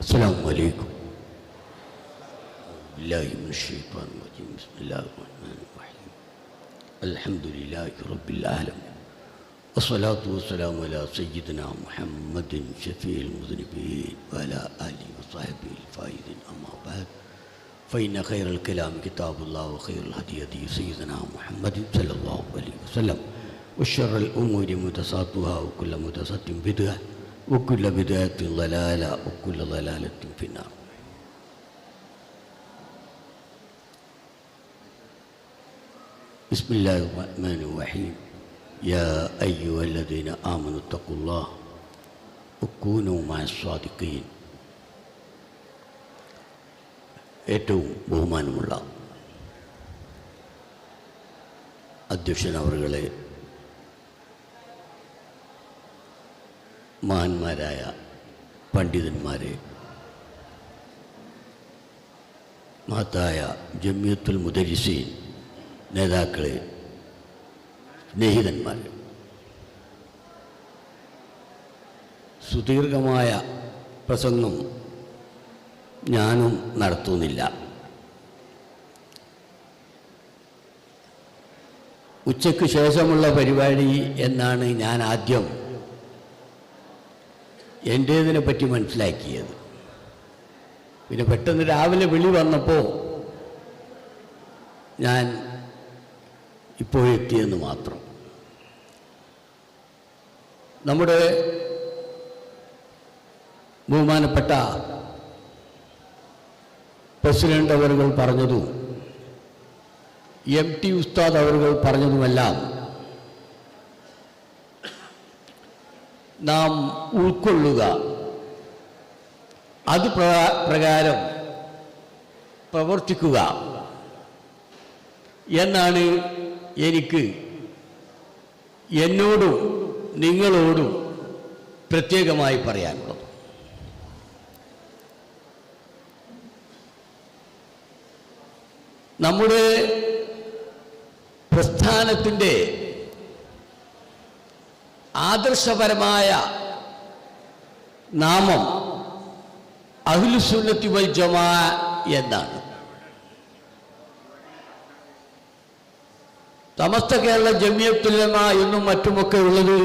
السلام عليكم. بالله من الشيطان الرجيم. بسم الله الرحمن الرحيم. الحمد لله رب العالمين، والصلاة والسلام على سيدنا محمد شفيع المذنبين وعلى آله وصحبه الفائزين. أما بعد، فإن خير الكلام كتاب الله، وخير الهدي هدي سيدنا محمد صلى الله عليه وسلم، وشر الأمور محدثاتها، وكل محدثة بدعة، وكل بدعة ضلالة، وكل ضلالة في النار. بسم الله الرحمن الرحيم. يا أيها الذين آمنوا اتقوا الله وكونوا مع الصادقين. ഏറ്റവും ബഹുമാനമുള്ള അധ്യക്ഷൻ അവറുകളെ, മഹാന്മാരായ പണ്ഡിതന്മാരെ, മഹത്തായ ജമിയത്തുൽ മുദരിസീൻ നേതാക്കളെ, സ്നേഹിതന്മാരെ, സുദീർഘമായ പ്രസംഗം ഞാനും നടത്തുന്നില്ല. ഉച്ചയ്ക്ക് ശേഷമുള്ള പരിപാടി എന്നാണ് ഞാൻ ആദ്യം എൻ്റേതിനെ പറ്റി മനസ്സിലാക്കിയത്. പിന്നെ പെട്ടെന്ന് രാവിലെ വിളി വന്നപ്പോൾ ഞാൻ ഇപ്പോഴെത്തിയെന്ന് മാത്രം. നമ്മുടെ ബഹുമാനപ്പെട്ട പ്രസിഡന്റ് അവറുകൾ പറഞ്ഞതും MT ഉസ്താദ് അവറുകൾ പറഞ്ഞതുമെല്ലാം നാം ഉൾക്കൊള്ളുക, അത് പ്രകാരം പ്രവർത്തിക്കുക എന്നാണ് എനിക്ക് എന്നോടും നിങ്ങളോടും പ്രത്യേകമായി പറയാനുള്ളത്. നമ്മുടെ പ്രസ്ഥാനത്തിൻ്റെ ആദർശപരമായ നാമം അഹ്ലുസുന്നത്തി വൽ ജമാഅ എന്നാണ്. സമസ്ത കേരള ജമിയത്തുൽ ഉലമ എന്നും മറ്റുമൊക്കെ ഉള്ളത്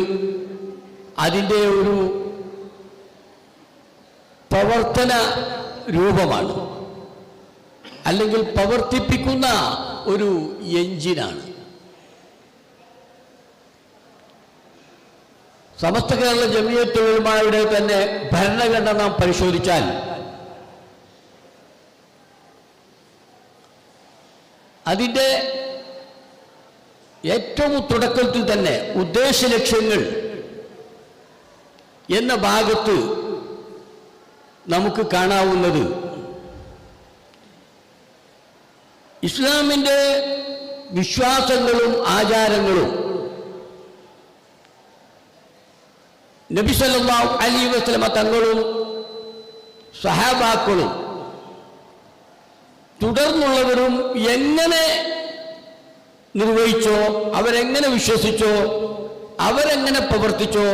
അതിൻ്റെ ഒരു പ്രവർത്തന രൂപമാണ്, അല്ലെങ്കിൽ പ്രവർത്തിപ്പിക്കുന്ന ഒരു എഞ്ചിനാണ്. സമസ്ത കേരള ജമിയത്തുൽ ഉലമയുടെ തന്നെ ഭരണഘടന നാം പരിശോധിച്ചാൽ അതിൻ്റെ ഏറ്റവും തുടക്കത്തിൽ തന്നെ ഉദ്ദേശ ലക്ഷ്യങ്ങൾ എന്ന ഭാഗത്ത് നമുക്ക് കാണാവുന്നത് ഇസ്ലാമിൻ്റെ വിശ്വാസങ്ങളും ആചാരങ്ങളും നബി സല്ലല്ലാഹു അലൈഹി വസല്ലമ തങ്ങളും സഹാബാക്കളും തുടർന്നുള്ളവരും എങ്ങനെ നിർവഹിച്ചോ, അവരെങ്ങനെ വിശ്വസിച്ചോ, അവരെങ്ങനെ പ്രവർത്തിച്ചോ,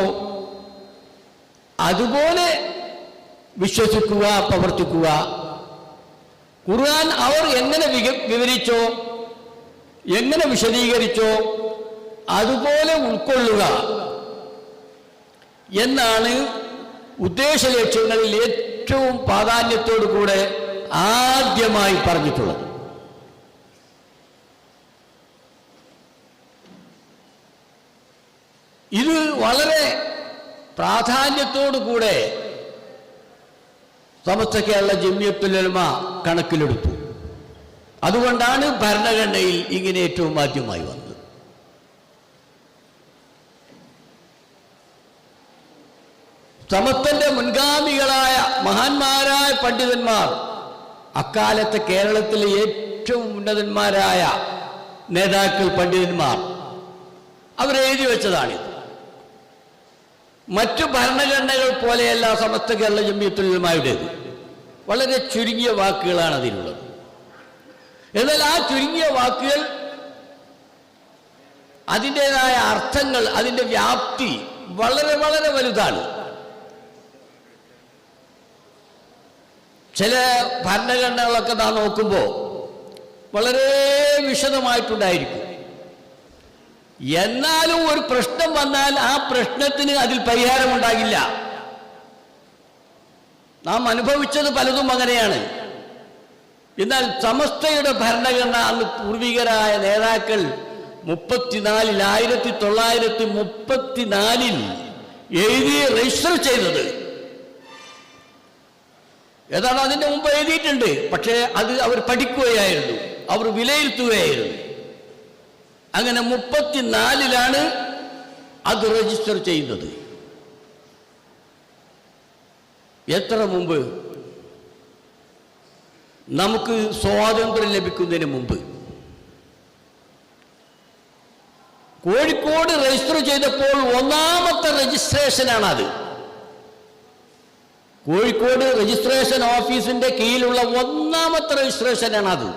അതുപോലെ വിശ്വസിക്കുക, പ്രവർത്തിക്കുക. ഖുർആൻ അവർ എങ്ങനെ വിവരിച്ചോ, എങ്ങനെ വിശദീകരിച്ചോ, അതുപോലെ ഉൾക്കൊള്ളുക എന്നാണ് ഉദ്ദേശ ലക്ഷ്യങ്ങളിൽ ഏറ്റവും പ്രാധാന്യത്തോടു കൂടെ ആദ്യമായി പറഞ്ഞിട്ടുള്ളത്. ഇത് വളരെ പ്രാധാന്യത്തോടു കൂടെ സമസ്ത കേരള ജമിയത്തുൽ ഉലമ കണക്കിലെടുത്തു. അതുകൊണ്ടാണ് ഭരണഘടനയിൽ ഇങ്ങനെ ഏറ്റവും ആദ്യമായി വന്നത്. സമസ്തന്റെ മുൻഗാമികളായ മഹാന്മാരായ പണ്ഡിതന്മാർ, അക്കാലത്തെ കേരളത്തിലെ ഏറ്റവും ഉന്നതന്മാരായ നേതാക്കൾ, പണ്ഡിതന്മാർ അവരെഴുതി വെച്ചതാണിത്. മറ്റു ഭരണഘടനകൾ പോലെയല്ല സമസ്ത കേരള ജമിയത്തുൽ ഉലമയുടേത്. വളരെ ചുരുങ്ങിയ വാക്കുകളാണ് അതിലുള്ളത്. എന്നാൽ ആ ചുരുങ്ങിയ വാക്കുകൾ, അതിൻ്റെതായ അർത്ഥങ്ങൾ, അതിൻ്റെ വ്യാപ്തി വളരെ വളരെ വലുതാണ്. ചില ഭരണഘടനകളൊക്കെ നാം നോക്കുമ്പോൾ വളരെ വിശദമായിട്ടുണ്ടായിരിക്കും. എന്നാലും ഒരു പ്രശ്നം വന്നാൽ ആ പ്രശ്നത്തിന് അതിൽ പരിഹാരമുണ്ടാകില്ല. നാം അനുഭവിച്ചത് പലതും അങ്ങനെയാണ്. എന്നാൽ സമസ്തയുടെ ഭരണഘടന അന്ന് പൂർവികരായ നേതാക്കൾ 1934 എഴുതി രജിസ്റ്റർ ചെയ്തത്. ഏതാണ് അതിൻ്റെ മുമ്പ് എഴുതിയിട്ടുണ്ട്, പക്ഷേ അത് അവർ പഠിക്കുകയായിരുന്നു, അവർ വിലയിരുത്തുകയായിരുന്നു. അങ്ങനെ 34 അത് രജിസ്റ്റർ ചെയ്യുന്നത്. എത്ര മുമ്പ്? നമുക്ക് സ്വാതന്ത്ര്യം ലഭിക്കുന്നതിന് മുമ്പ്. കോഴിക്കോട് രജിസ്റ്റർ ചെയ്തപ്പോൾ ഒന്നാമത്തെ രജിസ്ട്രേഷനാണത്. കോഴിക്കോട് രജിസ്ട്രേഷൻ ഓഫീസിന്റെ കീഴിലുള്ള ഒന്നാമത്തെ രജിസ്ട്രേഷനാണത്.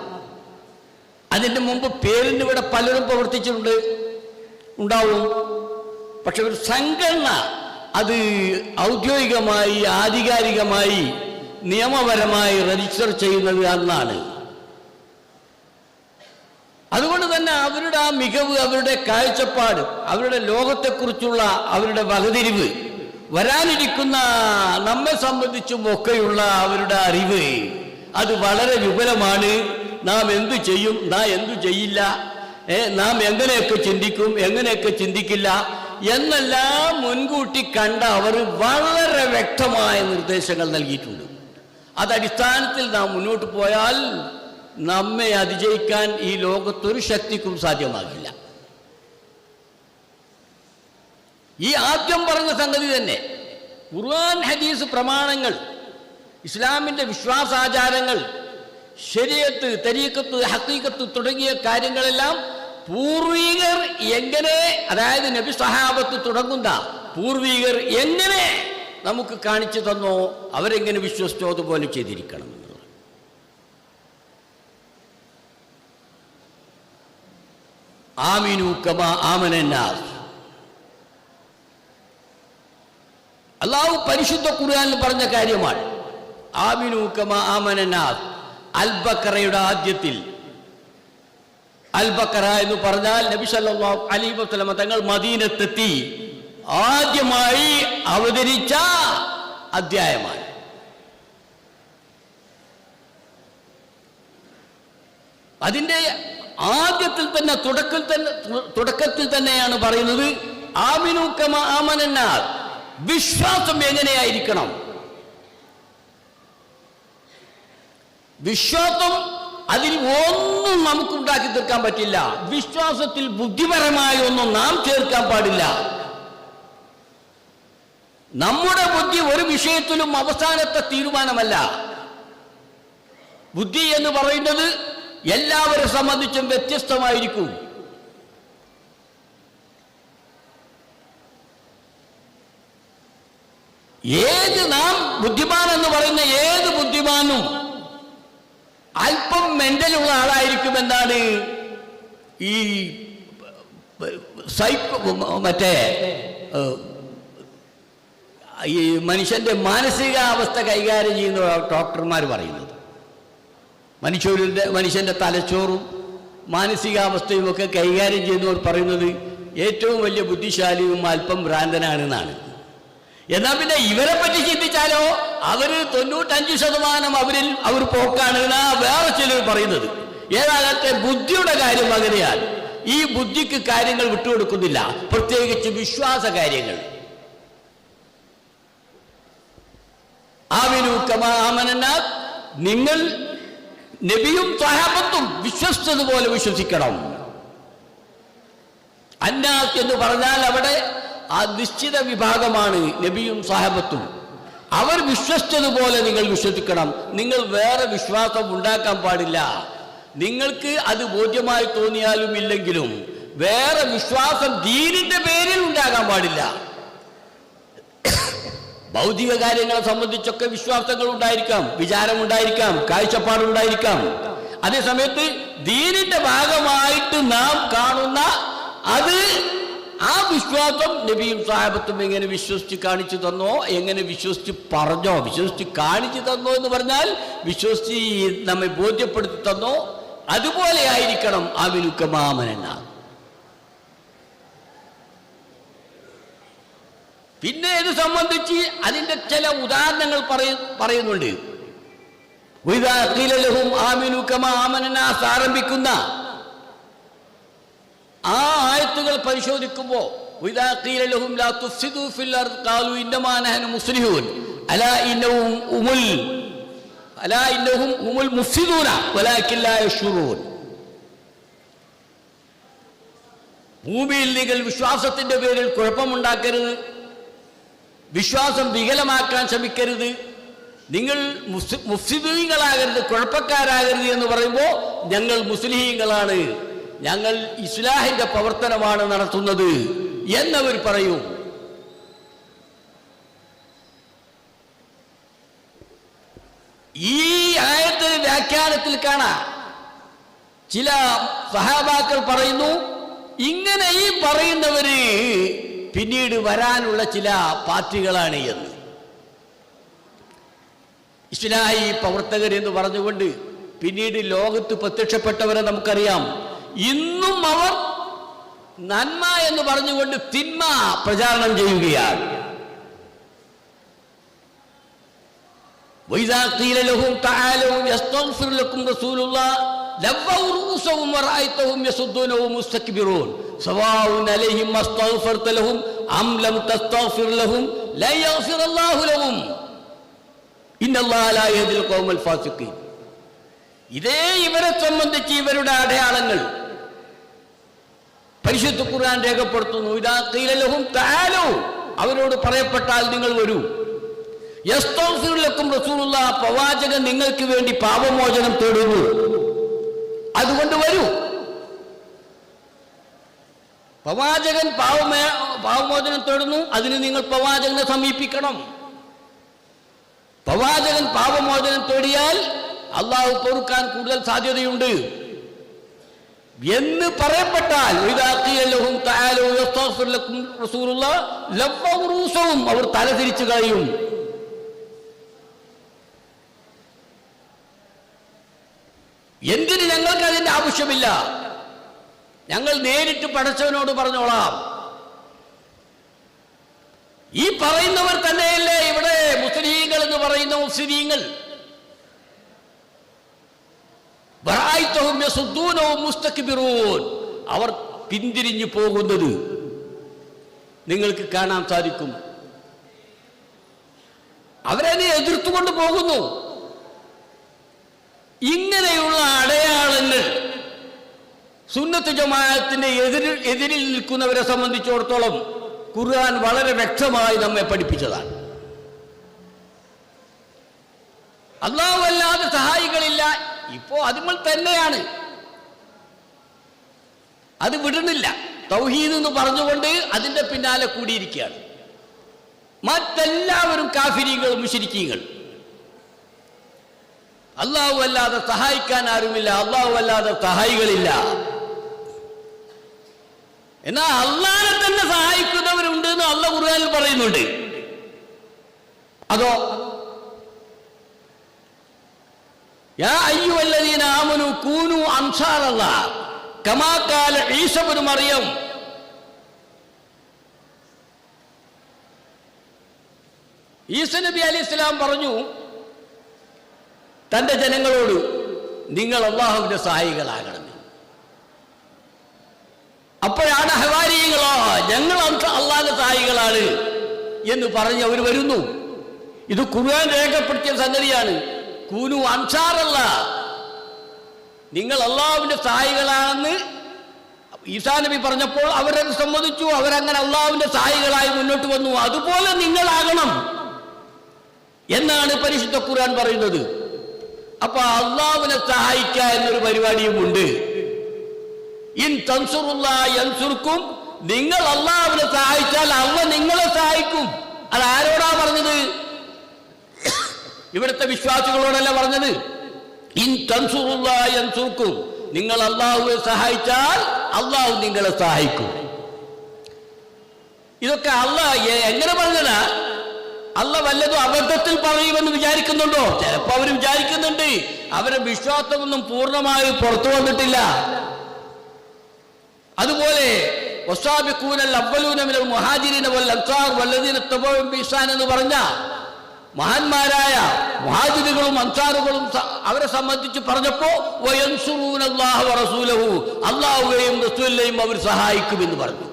അതിൻ്റെ മുമ്പ് പേരിന് ഇവിടെ പലരും പ്രവർത്തിച്ചിട്ടുണ്ട് ഉണ്ടാവും. പക്ഷെ ഒരു സംഘടന അത് ഔദ്യോഗികമായി ആധികാരികമായി നിയമപരമായി രജിസ്റ്റർ ചെയ്യുന്നത് അന്നാണ്. അതുകൊണ്ട് തന്നെ അവരുടെ ആ മികവ്, അവരുടെ കാഴ്ചപ്പാട്, അവരുടെ ലോകത്തെക്കുറിച്ചുള്ള അവരുടെ വകതിരിവ്, വരാനിരിക്കുന്ന നമ്മെ സംബന്ധിച്ചും ഒക്കെയുള്ള അവരുടെ അറിവ് അത് വളരെ വിപുലമാണ്. നാം എന്തു ചെയ്യും, നാം എന്തു ചെയ്യില്ല, നാം എങ്ങനെയൊക്കെ ചിന്തിക്കും, എങ്ങനെയൊക്കെ ചിന്തിക്കില്ല എന്നെല്ലാം മുൻകൂട്ടി കണ്ട അവർ വളരെ വ്യക്തമായ നിർദ്ദേശങ്ങൾ നൽകിയിട്ടുണ്ട്. അതടിസ്ഥാനത്തിൽ നാം മുന്നോട്ട് പോയാൽ നമ്മെ അതിജയിക്കാൻ ഈ ലോകത്തൊരു ശക്തിക്കും സാധ്യമാകില്ല. ഈ ആദ്യം പറഞ്ഞ സംഗതി തന്നെ ഖുർആൻ ഹദീസ് പ്രമാണങ്ങൾ, ഇസ്ലാമിൻ്റെ വിശ്വാസാചാരങ്ങൾ, ശരീഅത്ത്, തരീഖത്ത്, ഹഖീഖത്ത് തുടങ്ങിയ കാര്യങ്ങളെല്ലാം പൂർവികർ എങ്ങനെ, അതായത് നബി സഹാബത്ത് തുടങ്ങുന്ന പൂർവികർ എങ്ങനെ നമുക്ക് കാണിച്ചു തന്നോ, അവരെങ്ങനെ വിശ്വസിച്ചോ അതുപോലെ ചെയ്തിരിക്കണം എന്നുള്ളത്. ആമിനു കമാ ആമനന്നാസ്. അല്ലാഹു പരിശുദ്ധ ഖുർആനിൽ പറഞ്ഞ കാര്യമാണ്. ആമിനു കമാ ആമനന്നാസ്. അൽ ബഖറയുടെ ആദ്യത്തിൽ, അൽ ബഖറ എന്ന് പറഞ്ഞാൽ നബി സല്ലല്ലാഹു അലൈഹി വസല്ലം തങ്ങൾ മദീനത്തെത്തി ആദ്യമായി അവതരിച്ച അധ്യായമാണ്. അതിൻ്റെ ആദ്യത്തിൽ തന്നെ തുടക്കത്തിൽ തന്നെയാണ് പറയുന്നത് ആമിനു കമാ ആമനന്നാസ്. വിശ്വാസം എങ്ങനെയായിരിക്കണം? വിശ്വാസം അതിൽ ഒന്നും നമുക്കുണ്ടാക്കി തീർക്കാൻ പറ്റില്ല. വിശ്വാസത്തിൽ ബുദ്ധിപരമായ ഒന്നും നാം ചേർക്കാൻ പാടില്ല. നമ്മുടെ ബുദ്ധി ഒരു വിഷയത്തിലും അവസാനത്തെ തീരുമാനമല്ല. ബുദ്ധി എന്ന് പറയുന്നത് എല്ലാവരെ സംബന്ധിച്ചും വ്യത്യസ്തമായിരിക്കും. നാം ബുദ്ധിമാൻ എന്ന് പറയുന്ന ഏത് ബുദ്ധിമാനും അല്പം മെന്റലുള്ള ആളായിരിക്കും. എന്താണ് ഈ ഈ മനുഷ്യന്റെ മാനസികാവസ്ഥ കൈകാര്യം ചെയ്യുന്ന ഡോക്ടർമാർ പറയുന്നത്. മനുഷ്യന്റെ തലച്ചോറും മാനസികാവസ്ഥയും ഒക്കെ കൈകാര്യം ചെയ്യുന്നവർ പറയുന്നത് ഏറ്റവും വലിയ ബുദ്ധിശാലിയും അല്പം ഭ്രാന്തനാണെന്നാണ്. എന്നാൽ പിന്നെ ഇവരെ പറ്റി ചിന്തിച്ചാലോ, അവര് 95% അവർ പോക്കാണ് എന്നാ വേറെ ചിലർ പറയുന്നത്. ഏതാകട്ടെ ബുദ്ധിയുടെ കാര്യം അങ്ങനെയാണ്. ഈ ബുദ്ധിക്ക് കാര്യങ്ങൾ വിട്ടുകൊടുക്കുന്നില്ല, പ്രത്യേകിച്ച് വിശ്വാസ കാര്യങ്ങൾ. ആമിനു കമാ ആമനന്നാസ്. നിങ്ങൾ നബിയും സ്വഹാബത്തും വിശ്വസിച്ചതുപോലെ വിശ്വസിക്കണം. അന്നാസ് എന്ന് പറഞ്ഞാൽ അവിടെ ആ നിശ്ചിത വിഭാഗമാണ് നബിയും സ്വഹാബത്തും. അവർ വിശ്വസിച്ചതുപോലെ നിങ്ങൾ വിശ്വസിക്കണം. നിങ്ങൾ വേറെ വിശ്വാസം ഉണ്ടാക്കാൻ പാടില്ല. നിങ്ങൾക്ക് അത് ബോധ്യമായി തോന്നിയാലും ഇല്ലെങ്കിലും വേറെ വിശ്വാസം ദീനിന്റെ പേരിൽ ഉണ്ടാകാൻ പാടില്ല. ഭൗതിക കാര്യങ്ങളെ സംബന്ധിച്ചൊക്കെ വിശ്വാസങ്ങൾ ഉണ്ടായിരിക്കാം, വിചാരമുണ്ടായിരിക്കാം, കാഴ്ചപ്പാടുണ്ടായിരിക്കാം. അതേസമയത്ത് ദീനിന്റെ ഭാഗമായിട്ട് നാം കാണുന്ന അത് ആ വിശ്വാസം നബിയും സഹാബത്തും എങ്ങനെ വിശ്വസിച്ച് കാണിച്ചു തന്നോ, എങ്ങനെ വിശ്വസിച്ച് പറഞ്ഞോ, വിശ്വസിച്ച് കാണിച്ചു തന്നോ എന്ന് പറഞ്ഞാൽ വിശ്വസിച്ച് നമ്മെ ബോധ്യപ്പെടുത്തി തന്നോ, അതുപോലെ ആയിരിക്കണം ആമിനു കമാ ആമന. പിന്നെ ഇത് സംബന്ധിച്ച് അതിൻ്റെ ചില ഉദാഹരണങ്ങൾ പറയുന്നുണ്ട്. വഇദാ ഖീല ലഹും ആമിനു കമാ ആമന ആരംഭിക്കുന്ന ആ ആയത്തുകൾ പരിശോധിക്കുമ്പോൾ വഇദാ ഖീല ലഹും ലാ തുഫ്സിദൂ ഫിൽ അർദ് ഖാലൂ ഇന്നമാ നഹ്നു മുസ്ലിഹൂൻ അലാ ഇന്നഹും ഹുമുൽ മുഫ്സിദൂന വലാകിൻ ലാ യശ്ഉറൂൻ. ഭൂമിയിൽ നിങ്ങൾ വിശ്വാസത്തിന്റെ പേരിൽ കുഴപ്പമുണ്ടാക്കരുത്, വിശ്വാസം വികലമാക്കാൻ ശ്രമിക്കരുത്, നിങ്ങൾ മുഫ്സിദീങ്ങളാകരുത്, കുഴപ്പക്കാരാകരുത് എന്ന് പറയുമ്പോൾ ഞങ്ങൾ മുസ്ലിഹീങ്ങളാണ്, ഞങ്ങൾ ഇസ്ലാഹിന്റെ പ്രവർത്തനമാണ് നടത്തുന്നത് എന്നവർ പറയൂ. ഈ ആയത്തിന്റെ വ്യാഖ്യാനത്തിൽ കാണാം ചില സഹാബാക്കൾ പറയുന്നു, ഇങ്ങനെ ഈ പറയുന്നവര് പിന്നീട് വരാനുള്ള ചില പാർട്ടികളാണ് എന്ന്. ഇസ്ലാഹി പ്രവർത്തകർ എന്ന് പറഞ്ഞുകൊണ്ട് പിന്നീട് ലോകത്ത് പ്രത്യക്ഷപ്പെട്ടവരെ നമുക്കറിയാം. ഇന്നും അവർ നന്മ എന്ന് പറഞ്ഞുകൊണ്ട് തിന്മ പ്രചാരണം ചെയ്യുകയാണ്. وإذا قيل لهم تعالوا يستغفر لكم رسول الله لووا رؤوسهم ورأيتهم يصدون وهم مستكبرون سواء عليهم ما استغفرت لهم أم لم تستغفر لهم لا يغفر الله لهم إن الله لا يهدي القوم الفاسقين. ഇതേ ഇവരെ സംബന്ധിച്ച് ഇവരുടെ അടയാളങ്ങൾ പരിശുദ്ധ ഖുർആൻ രേഖപ്പെടുത്തുന്നു. ഇദാ ഖീല ലഹും തആലൂ, അവരോട് പറയപ്പെട്ടാൽ നിങ്ങൾ വരൂ. യസ്തഗ്ഫിർ ലക്കും റസൂലുള്ളാഹ്, പ്രവാചകൻ നിങ്ങൾക്ക് വേണ്ടി പാപമോചനം തേടുന്നു, അതുകൊണ്ട് വരൂ. പ്രവാചകൻ പാപമോചനം തേടുന്നു, അതിന് നിങ്ങൾ പ്രവാചകനെ സമീപിക്കണം. പ്രവാചകൻ പാപമോചനം തേടിയാൽ അള്ളാഹു പൊറുക്കാൻ കൂടുതൽ സാധ്യതയുണ്ട് എന്ന് പറയപ്പെട്ടാൽ അവർ തലതിരിച്ചു കളയും. എന്തിന്? ഞങ്ങൾക്ക് അതിന്റെ ആവശ്യമില്ല, ഞങ്ങൾ നേരിട്ട് പടച്ചവനോട് പറഞ്ഞോളാം. ഈ പറയുന്നവർ തന്നെയല്ലേ ഇവിടെ മുസ്ലിങ്ങൾ എന്ന് പറയുന്ന മുഫ്സിദീങ്ങൾ. അവർ പിന്തിരിഞ്ഞു പോകുന്നത് നിങ്ങൾക്ക് കാണാൻ സാധിക്കും. അവരതിനെ എതിർത്തുകൊണ്ട് പോകുന്നു. ഇങ്ങനെയുള്ള അടയാളങ്ങൾ സുന്നത്ത് ജമാഅത്തിന്റെ എതിരിൽ നിൽക്കുന്നവരെ സംബന്ധിച്ചിടത്തോളം ഖുർആൻ വളരെ വ്യക്തമായി നമ്മെ പഠിപ്പിച്ചതാണ്. അല്ലാഹു അല്ലാതെ സഹായികളില്ല. ഇപ്പോ അതുങ്ങൾ തന്നെയാണ്, അത് വിടുന്നില്ല. തൗഹീദ് എന്ന് പറഞ്ഞുകൊണ്ട് അതിന്റെ പിന്നാലെ കൂടിയിരിക്കുകയാണ്. മറ്റെല്ലാവരും കാഫിരീകൾ, മുശ്രിക്കീങ്ങൾ. അല്ലാഹു അല്ലാതെ സഹായിക്കാൻ ആരുമില്ല, അല്ലാഹു അല്ലാതെ സഹായികളില്ല. എന്നാൽ അല്ലാഹനെ തന്നെ സഹായിക്കുന്നവരുണ്ട് എന്ന് അല്ലാഹു ഖുർആനിൽ പറയുന്നുണ്ട്. അതോ യാ അയ്യുഹല്ലദീന ആമനൂ കൂനൂ അൻസാറല്ലാഹ് കമാ ഖാല ഈസ ഇബ്നു മറിയം. ഈസ നബി അലൈഹിസ്സലാം പറഞ്ഞു തന്റെ ജനങ്ങളോട്, നിങ്ങൾ അല്ലാഹുവിന്റെ സഹായികളാകണം. അപ്പോഴാണ് ഹവാരികളോ ഞങ്ങൾ അല്ലാഹുവിന്റെ സഹായികളാണ് എന്ന് പറഞ്ഞ് അവർ വരുന്നു. ഇത് ഖുർആൻ രേഖപ്പെടുത്തിയ സംഗതിയാണ്. കൂനു അൻസാറല്ല, നിങ്ങൾ അല്ലാഹുവിന്റെ സഹായികളാണെന്ന് ഈസാ നബി പറഞ്ഞപ്പോൾ അവരത് സമ്മതിച്ചു. അവരങ്ങനെ അല്ലാഹുവിന്റെ സഹായികളായി മുന്നോട്ട് വന്നു. അതുപോലെ നിങ്ങളാകണം എന്നാണ് പരിശുദ്ധ ഖുർആൻ പറയുന്നത്. അപ്പൊ അല്ലാഹുവിനെ സഹായിക്കുക എന്നൊരു പരിപാടിയും ഉണ്ട്. ഇൻ തൻസുറുല്ലാഹ യൻസുർക്കും, നിങ്ങൾ അല്ലാഹുവിനെ സഹായിച്ചാൽ അല്ലാഹു നിങ്ങളെ സഹായിക്കും. അത് ആരോടാ പറഞ്ഞത്? ഇവിടുത്തെ വിശ്വാസികളോടല്ല പറഞ്ഞത്. ഇൻ തൻസുറുല്ലാഹ യൻസുർക്കും, നിങ്ങൾ അല്ലാഹുവെ സഹായിച്ചാൽ അല്ലാഹു നിങ്ങളെ സഹായിക്കും. ഇതൊക്കെ എങ്ങനെ പറഞ്ഞതാ? വല്ലതും അബദ്ധത്തിൽ പറയുമെന്ന് വിചാരിക്കുന്നുണ്ടോ? ചിലപ്പോ അവർ വിചാരിക്കുന്നുണ്ട്. അവരെ വിശ്വാസമൊന്നും പൂർണ്ണമായി പുറത്തു വന്നിട്ടില്ല. അതുപോലെ എന്ന് പറഞ്ഞ മഹാന്മാരായ മുഹാജിറുകളും അൻസാറുകളും അവരെ സംബന്ധിച്ച് പറഞ്ഞപ്പോ അല്ലാഹുവേയും റസൂലിനെയും അവർ സഹായിക്കുമെന്ന് പറഞ്ഞു.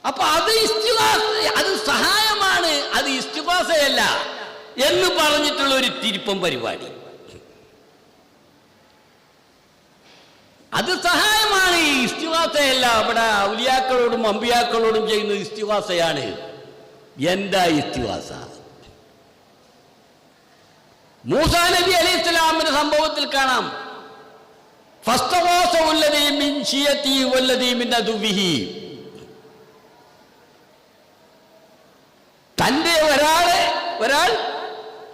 അപ്പൊ അത് സഹായമാണ്, അത് ഇസ്തിഗാസയല്ല എന്ന് പറഞ്ഞിട്ടുള്ള ഒരു തിരുപ്പം പരിപാടി. അത് സഹായമാണ്, ഈ ഇസ്തിഗാസയല്ല. അവിടെ ഔലിയാക്കളോടും അമ്പിയാക്കളോടും ചെയ്യുന്ന ഇസ്തിഗാസയാണ്. എന്താ ഇസ്തിഗാസ? മൂസാ നബി അലൈഹിസ്സലാമിന്റെ സംഭവത്തിൽ കാണാം. ഫസ്തഗാസ വല്ലദീ മിൻ ശിയതി വല്ലദീ മിൻ അദുവിഹി. ഒരാൾ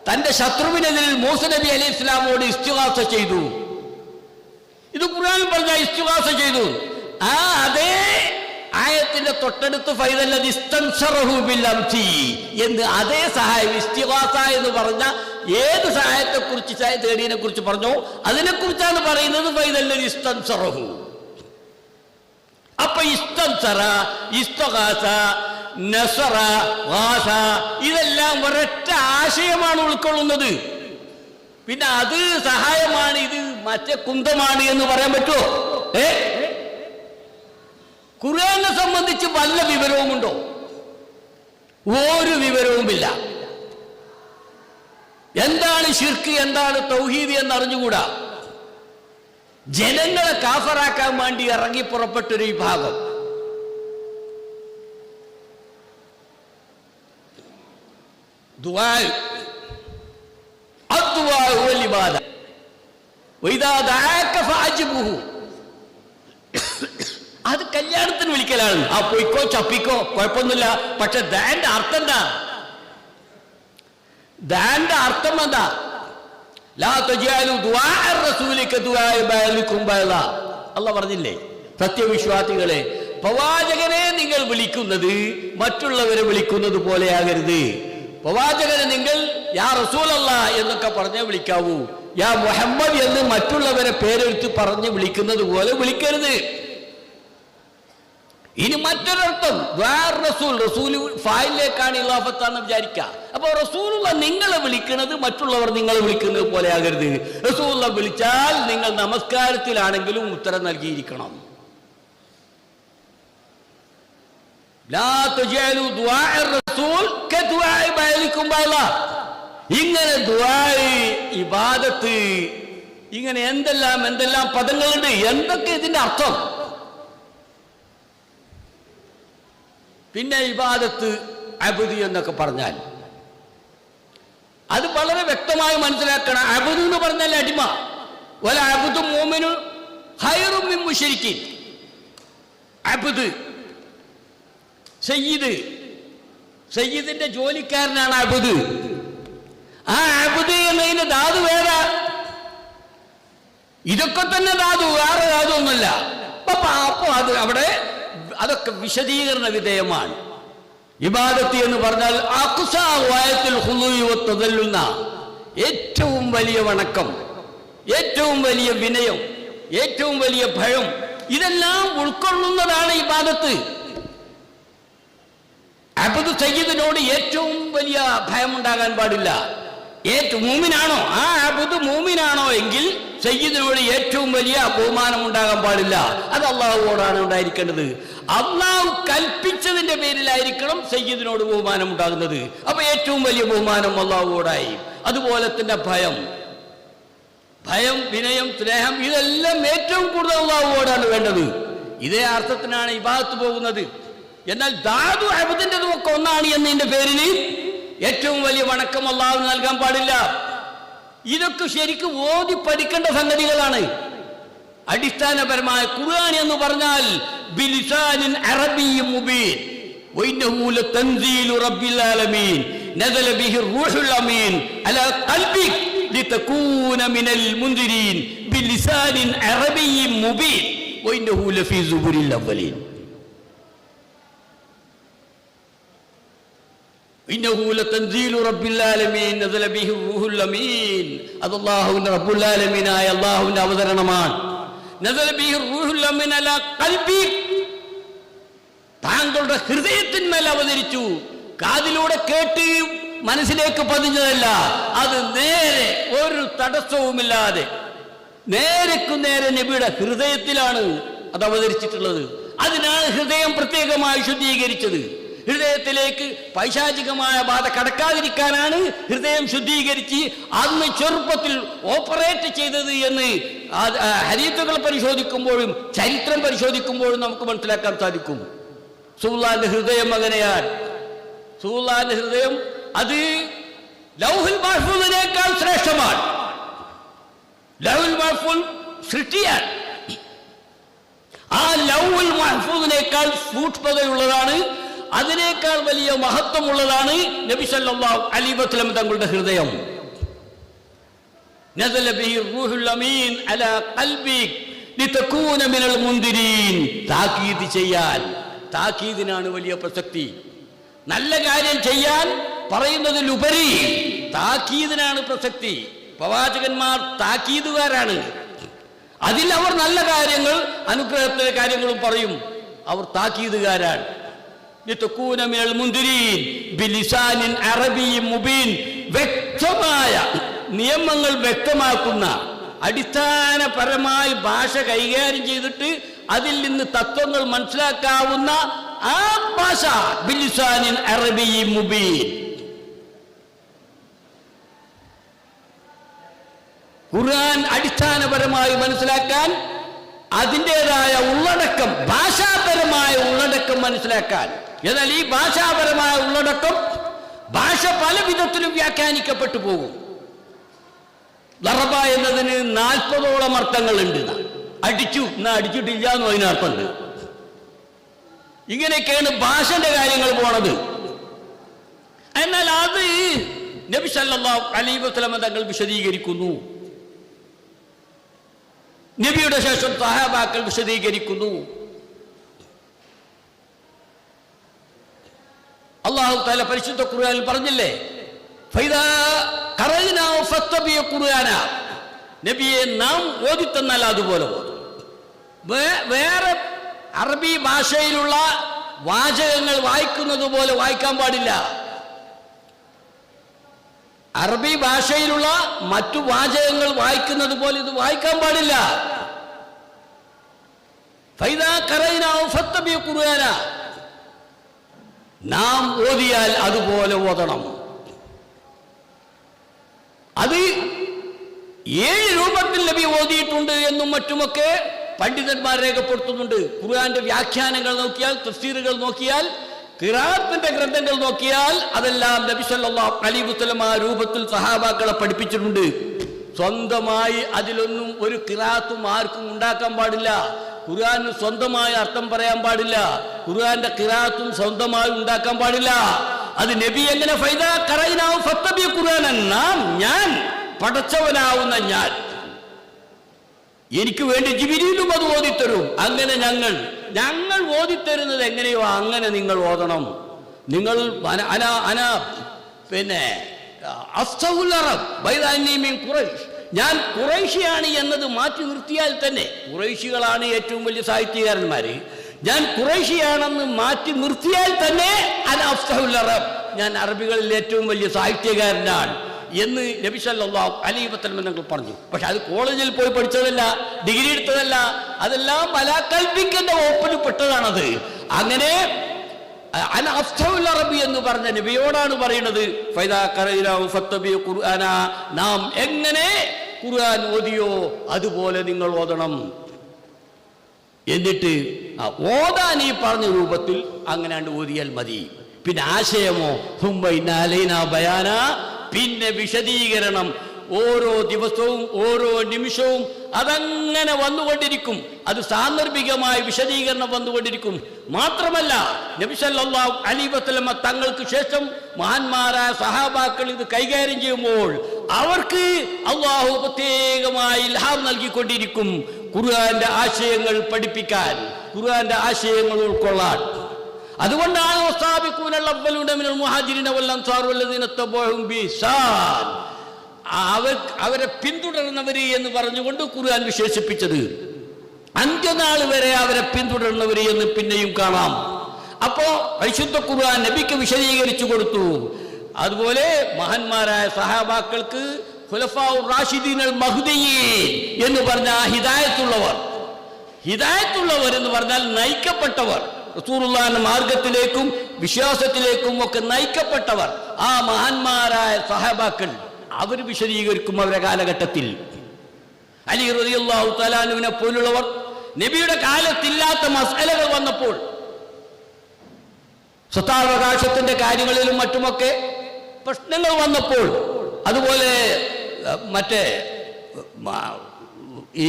തന്റെ ശത്രുവിനെതിരിൽ മൂസാ നബി അലൈഹി ഇസ്ലാമോട് ഇസ്തിഗാസ ചെയ്തു. ഇത് ഖുർആൻ പറഞ്ഞ ഇസ്തിഗാസ ചെയ്തു. അതേ ആയത്തിന്റെ തൊട്ടടുത്ത് എന്ന് അതേ സഹായം ഇസ്തിഗാസ എന്ന് പറഞ്ഞ ഏത് സഹായത്തെ കുറിച്ച് തേടിയതിനെ കുറിച്ച് പറഞ്ഞോ അതിനെക്കുറിച്ചാണ് പറയുന്നത്. ഫൈദല്ലദി ഇസ്തൻസറഹു. അപ്പൊ ഇസ്തൻസറ, ഇസ്തിഗാസ, നസറ, ഗാസ ഇതെല്ലാം ഒരൊറ്റ ആശയമാണ് ഉൾക്കൊള്ളുന്നത്. പിന്നെ അത് സഹായമാണ്, ഇത് മറ്റേ കുന്തമാണ് എന്ന് പറയാൻ പറ്റുമോ? ഖുർആനെ സംബന്ധിച്ച് വല്ല വിവരവുമുണ്ടോ? ഒരു വിവരവുമില്ല. എന്താണ് ശിർക്ക്, എന്താണ് തൗഹീദ് എന്നറിഞ്ഞുകൂടാ. ജനങ്ങളെ കാഫറാക്കാൻ വേണ്ടി ഇറങ്ങി പുറപ്പെട്ടൊരു വിഭാഗം. അത് കല്യാണത്തിന് വിളിക്കലാണ്. പൊയ്ക്കോ ചപ്പിക്കോ കുഴപ്പമൊന്നുമില്ല. പക്ഷെ ദാന്റെ അർത്ഥം എന്താ? ദാന്റെ അർത്ഥം എന്താ? അല്ലാഹു പറഞ്ഞില്ലേ, സത്യവിശ്വാസികളെ, പ്രവാചകനെ നിങ്ങൾ വിളിക്കുന്നത് മറ്റുള്ളവരെ വിളിക്കുന്നത് പോലെയാകരുത്. പ്രവാചകനെ നിങ്ങൾ യാ റസൂലല്ലാഹ് എന്നൊക്കെ പറഞ്ഞേ വിളിക്കാവൂ. യാ മുഹമ്മദ് എന്ന് മറ്റുള്ളവരെ പേരെടുത്ത് പറഞ്ഞ് വിളിക്കുന്നത് പോലെ വിളിക്കരുത്. ഇനി മറ്റൊരർത്ഥം, റസൂൽ ഫായിലേക്കാണ് ഇലാഫത്താണെന്ന് വിചാരിക്കുക. അപ്പൊ റസൂലുള്ള നിങ്ങളെ വിളിക്കുന്നത് മറ്റുള്ളവർ നിങ്ങളെ വിളിക്കുന്നത് പോലെ ആകരുത്. റസൂലുള്ള വിളിച്ചാൽ നിങ്ങൾ നമസ്കാരത്തിലാണെങ്കിലും ഉത്തരം നൽകിയിരിക്കണം. ഇങ്ങനെ ഇബാദത്ത്, ഇങ്ങനെ എന്തെല്ലാം പദങ്ങളുണ്ട്. എന്തൊക്കെ ഇതിന്റെ അർത്ഥം? പിന്നെ ഇബാദത്ത്, അബ്ദ് എന്നൊക്കെ പറഞ്ഞാൽ അത് വളരെ വ്യക്തമായി മനസ്സിലാക്കണം. അബ്ദ് എന്ന് പറഞ്ഞാൽ അടിമ. വല അബ്ദു മുഅ്മിനു ഖൈറും മിൻ മുശ്രിക്കിൻ. അബ്ദ് സയ്യിദിന്റെ ജോലിക്കാരനാണ് അബ്ദ്. ആ അബ്ദ് എന്നതിന് ധാതു വേറെ. ഇതൊക്കെ തന്നെ ധാതു, വേറെ ധാതു ഒന്നുമല്ല. അപ്പൊ അത് അവിടെ അതൊക്കെ വിശദീകരണ വിധേയമാണ്. ഇബാദത്ത് എന്ന് പറഞ്ഞാൽ ഏറ്റവും വലിയ വണക്കം, ഏറ്റവും വലിയ വിനയം, ഏറ്റവും വലിയ ഭയം, ഇതെല്ലാം ഉൾക്കൊള്ളുന്നതാണ് ഇബാദത്ത്. അബ്ദ് സയ്യിദിനോട് ഏറ്റവും വലിയ ഭയം ഉണ്ടാകാൻ പാടില്ല. മൂമിനാണോ, ആ അബ്ദ് മൂമിനാണോ എങ്കിൽ സയ്യിദിനോട് ഏറ്റവും വലിയ ബഹുമാനം ഉണ്ടാകാൻ പാടില്ല. അത് അള്ളാഹുവോടാണ് ഉണ്ടായിരിക്കേണ്ടത്. അള്ളാഹു കൽപ്പിച്ചതിന്റെ പേരിലായിരിക്കണം സയ്യിദിനോട് ബഹുമാനം ഉണ്ടാകുന്നത്. അപ്പൊ ഏറ്റവും വലിയ ബഹുമാനം അള്ളാഹുവോടായി. അതുപോലെ തന്നെ ഭയം, വിനയം, സ്നേഹം, ഇതെല്ലാം ഏറ്റവും കൂടുതൽ അള്ളാഹുവോടാണ് വേണ്ടത്. ഇതേ അർത്ഥത്തിനാണ് ഇബാദത്ത് പോകുന്നത്. എന്നാൽ ധാതു അബ്ദിന്റെതും ഒക്കെ ഒന്നാണ് എന്നതിന്റെ പേരിൽ ഏറ്റവും വലിയ വണക്കം അള്ളാഹുവിന് നൽകാൻ പാടില്ല. ഇതൊക്കെ ശരിക്കും ഓതി പഠിക്കേണ്ട സംഗതികളാണ്. അടിസ്ഥാനപരമായ ഖുർആൻ എന്ന് പറഞ്ഞാൽ ബിലിസാനിൻ അറബിയ്യിൻ മുബീൻ വഇന്നഹു ലതൻസീലു റബ്ബിൽ ആലമീൻ നസല ബിഹി റൂഹുൽ അമീൻ അലാ ഖൽബിക് ലിതകൂന മിനൽ മുൻദിരീൻ ബിലിസാനിൻ അറബിയ്യിൻ മുബീൻ വഇന്നഹു ലഫീ സുബുരിൽ അവ്വലീൻ. ഇന്നഹു ലതൻസീലു റബ്ബിൽ ആലമീൻ നസല ബിഹി റൂഹുൽ അമീൻ. അത് അല്ലാഹുവിന്റെ റബ്ബുൽ ആലമീനായ അല്ലാഹുവിന്റെ അവതരണമാണ്. നസല ബിഹി റൂഹുൽ അമീൻ അലാ ഖൽബി, താങ്കളുടെ ഹൃദയത്തിന്മേൽ അവതരിച്ചു. കാതിലൂടെ കേട്ട് മനസ്സിലേക്ക് പതിഞ്ഞതല്ല, അത് നേരെ ഒരു തടസ്സവുമില്ലാതെ നേരെക്കു നേരെ നബിയുടെ ഹൃദയത്തിലാണ് അത് അവതരിച്ചിട്ടുള്ളത്. അതിനാണ് ഹൃദയം പ്രത്യേകമായി ശുദ്ധീകരിച്ചത്. ഹൃദയത്തിലേക്ക് പൈശാചികമായ ബാധ കടക്കാതിരിക്കാനാണ് ഹൃദയം ശുദ്ധീകരിച്ച് അന്ന് ചെറുപ്പത്തിൽ ഓപ്പറേറ്റ് ചെയ്തത് എന്ന് ഹദീസുകൾ പരിശോധിക്കുമ്പോഴും ചരിത്രം പരിശോധിക്കുമ്പോഴും നമുക്ക് മനസ്സിലാക്കാൻ സാധിക്കും. റസൂലുള്ളാഹിന്റെ ഹൃദയം അങ്ങനെയാണ്. റസൂലുള്ളാഹിന്റെ ഹൃദയം അത് ലൗഹുൽ മഹ്ഫൂദിനേക്കാൾ ശ്രേഷ്ഠമാണ്. ലൗഹുൽ മഹ്ഫൂദ് സൃഷ്ടിയാണ്. ആ ലൗഹുൽ മഹ്ഫൂദിനേക്കാൾ സൂക്ഷ്മതയുള്ളതാണ്, അതിനേക്കാൾ വലിയ മഹത്വമുള്ളതാണ് നബി സല്ലല്ലാഹു അലൈഹി വസല്ലം തങ്ങളുടെ ഹൃദയം. നസല ബിഹി റൂഹുൽ അമീൻ അലാ ഖൽബിക് ലിതകൂന മിനൽ മുൻദിരീൻ. താക്കീത് ചെയ്യാൻ, താക്കീദിനാണ് വലിയ പ്രസക്തി. നല്ല കാര്യം ചെയ്യാൻ പറയുന്നതിലുപരി താക്കീദിനാണ് പ്രസക്തി. പ്രവാചകന്മാർ താക്കീതുകാരാണ്. അതിൽ അവർ നല്ല കാര്യങ്ങൾ, അനുഗ്രഹത്തിലെ കാര്യങ്ങളും പറയും. അവർ താക്കീതുകാരാണ്. ലിതകൂന മിനൽ മുൻദിരീൻ ബിലിസാനിൻ അറബിയ്യിൻ മുബീൻ. വ്യക്തമായ നിയമങ്ങൾ വ്യക്തമാക്കുന്ന, അടിസ്ഥാനപരമായി ഭാഷ കൈകാര്യം ചെയ്തിട്ട് അതിൽ നിന്ന് തത്വങ്ങൾ മനസ്സിലാക്കാവുന്ന ആ ഭാഷ ബിലിസാനിൻ അറബിയ്യിൻ മുബീൻ. ഖുർആൻ അടിസ്ഥാനപരമായി മനസ്സിലാക്കാൻ അതിൻ്റെതായ ഉള്ളടക്കം, ഭാഷാപരമായ ഉള്ളടക്കം മനസ്സിലാക്കാൻ. എന്നാൽ ഈ ഭാഷാപരമായ ഉള്ളടക്കം ഭാഷ പല വിധത്തിലും വ്യാഖ്യാനിക്കപ്പെട്ടു പോകും. ദറബ എന്നതിന് 40ഓളം അർത്ഥങ്ങളുണ്ട്. അടിച്ചു എന്നാ അടിച്ചിട്ടില്ല എന്നും അതിനർത്ഥമുണ്ട്. ഇങ്ങനെയൊക്കെയാണ് ഭാഷന്റെ കാര്യങ്ങൾ പോണത്. എന്നാൽ അത് നബി സല്ലല്ലാഹു അലൈഹി വസല്ലം തങ്ങൾ വിശദീകരിക്കുന്നു. നബിയുടെ ശേഷം സഹാബാക്കൾ വിശദീകരിക്കുന്നു. അല്ലാഹു തആല പരിശുദ്ധ ഖുർആനിൽ പറഞ്ഞില്ലേ, ഫൈദാ ഖറഅനാഹു ഫത്തബിഉ ഖുർആന. നബിയെ നാം ഓതിത്തന്നാൽ അതുപോലെ ഓതും. വേറെ അറബി ഭാഷയിലുള്ള വാചകങ്ങൾ വായിക്കുന്നത് പോലെ വായിക്കാൻ പാടില്ല. അറബി ഭാഷയിലുള്ള മറ്റു വാചകങ്ങൾ വായിക്കുന്നത് പോലെ ഇത് വായിക്കാൻ പാടില്ല. ഫൈദാ ഖറഅനാഹു ഫത്തബിഉ ഖുർആന. നാം ഓതിയാൽ അതുപോലെ ഓതണം. അത് 7 രൂപത്തിൽ നബി ഓതിയിട്ടുണ്ട് എന്നും മറ്റുമൊക്കെ പണ്ഡിതന്മാർ രേഖപ്പെടുത്തുന്നുണ്ട്. ഖുർആന്റെ വ്യാഖ്യാനങ്ങൾ നോക്കിയാൽ, തഫ്സീറുകൾ നോക്കിയാൽ, ഖിറാഅത്തിന്റെ ഗ്രന്ഥങ്ങൾ നോക്കിയാൽ അതെല്ലാം നബി സല്ലല്ലാഹു അലൈഹി വസല്ലം ആ രൂപത്തിൽ സഹാബാക്കളെ പഠിപ്പിച്ചിട്ടുണ്ട്. സ്വന്തമായി അതിലൊന്നും ഒരു ഖിറാഅത്തും ആർക്കും ഉണ്ടാക്കാൻ പാടില്ല. ഖുർആന് സ്വന്തമായ അർത്ഥം പറയാൻ പാടില്ല. ഖുർആന്റെ ഖിറാഅത്തും സ്വന്തമായി ഉണ്ടാക്കാൻ പാടില്ല. അത് നബി എങ്ങനെ ഫൈദാ ഖറഅനാഹു ഫത്തബിഉ ഖുർആന, നാം, ഞാൻ, പടച്ചവനാവുന്ന ഞാൻ, എനിക്ക് വേണ്ടി ജിബ്രീലും അത് ഓതിത്തരും. അങ്ങനെ ഞങ്ങൾ ഓതിത്തരുന്നത് എങ്ങനെയോ അങ്ങനെ നിങ്ങൾ ഓതണം. നിങ്ങൾ പിന്നെ ഞാൻ ഖുറൈശിയാണ് എന്നത് മാറ്റി നിർത്തിയാൽ തന്നെ, ഖുറൈശികളാണ് ഏറ്റവും വലിയ സാഹിത്യകാരന്മാര്, ഞാൻ ഖുറൈശിയാണെന്ന് മാറ്റി നിർത്തിയാൽ തന്നെ അന അഫ്സഹുൽ അറബ്, ഞാൻ അറബികളിൽ ഏറ്റവും വലിയ സാഹിത്യകാരനാണ് എന്ന് നബി സല്ലല്ലാഹു അലൈഹി വസല്ലം ഞങ്ങൾ പറഞ്ഞു. പക്ഷെ അത് കോളേജിൽ പോയി പഠിച്ചതല്ല, ഡിഗ്രി എടുത്തതല്ല, അതെല്ലാം മലാക്കൽപ്പിക്കുന്ന വകുപ്പിൽ പെട്ടതാണത്. അങ്ങനെ അന അഫ്സഹുൽ അറബി എന്ന് പറഞ്ഞ നബിയോടാണ് പറയുന്നത്, ഫൈദാ ഖറഅനാഹു ഫത്തബിഉ ഖുർആന, നാം എങ്ങനെ ഖുർആൻ ഓതിയോ അതുപോലെ നിങ്ങൾ ഓതണം. എന്നിട്ട് ഓതാൻ ഈ പറഞ്ഞ രൂപത്തിൽ അങ്ങനെ ഓതിയാൽ മതി. പിന്നെ ആശയമോ ബയാന, പിന്നെ വിശദീകരണം ഓരോ ദിവസവും ഓരോ നിമിഷവും അതങ്ങനെ വന്നുകൊണ്ടിരിക്കും. അത് സാന്ദർഭികമായ വിശദീകരണം വന്നുകൊണ്ടിരിക്കും. മാത്രമല്ല നബി സല്ലല്ലാഹു അലൈഹി വസല്ലം തങ്ങൾക്ക് ശേഷം മഹാന്മാരായ സഹാബാക്കൾ ഇത് കൈകാര്യം ചെയ്യുമ്പോൾ അവർക്ക് അല്ലാഹു പ്രത്യേകമായി ഇൽഹാം നൽകിക്കൊണ്ടിരിക്കും. ഖുർആന്റെ ആശയങ്ങൾ പഠിപ്പിക്കാൻ, ഖുർആന്റെ ആശയങ്ങൾ ഉൾക്കൊള്ളാൻ. അതുകൊണ്ടാണ് അവരെ പിന്തുടർന്നവര് എന്ന് പറഞ്ഞുകൊണ്ട് ഖുർആൻ വിശേഷിപ്പിച്ചത്. അന്ത്യനാൾ വരെ അവരെ പിന്തുടർന്നവര് എന്ന് പിന്നെയും കാണാം. അപ്പോ പരിശുദ്ധ ഖുർആൻ നബിക്ക് വിശദീകരിച്ചു കൊടുത്തു. അതുപോലെ മഹാന്മാരായ സഹാബാക്കൾക്ക് ഖുലഫാഉർ റാഷിദീൻ മഹ്ദിയീൻ എന്ന് പറഞ്ഞ ഹിദായത്തുള്ളവർ എന്ന് പറഞ്ഞാൽ നയിക്കപ്പെട്ടവർ, റസൂലുള്ളാഹിന്റെ മാർഗത്തിലേക്കും വിശ്വാസത്തിലേക്കും ഒക്കെ നയിക്കപ്പെട്ടവർ. ആ മഹാന്മാരായ സഹാബാക്കൾ അവർ വിശദീകരിക്കും അവരുടെ കാലഘട്ടത്തിൽ. അലി റളിയല്ലാഹു തആല അൻഹുവിനെ പോലുള്ളവർ നബിയുടെ കാലത്തില്ലാത്ത മസ്അലകൾ വന്നപ്പോൾ, സ്വത്താവകാശത്തിന്റെ കാര്യങ്ങളിലും മറ്റുമൊക്കെ പ്രശ്നങ്ങൾ വന്നപ്പോൾ, അതുപോലെ മറ്റേ ഈ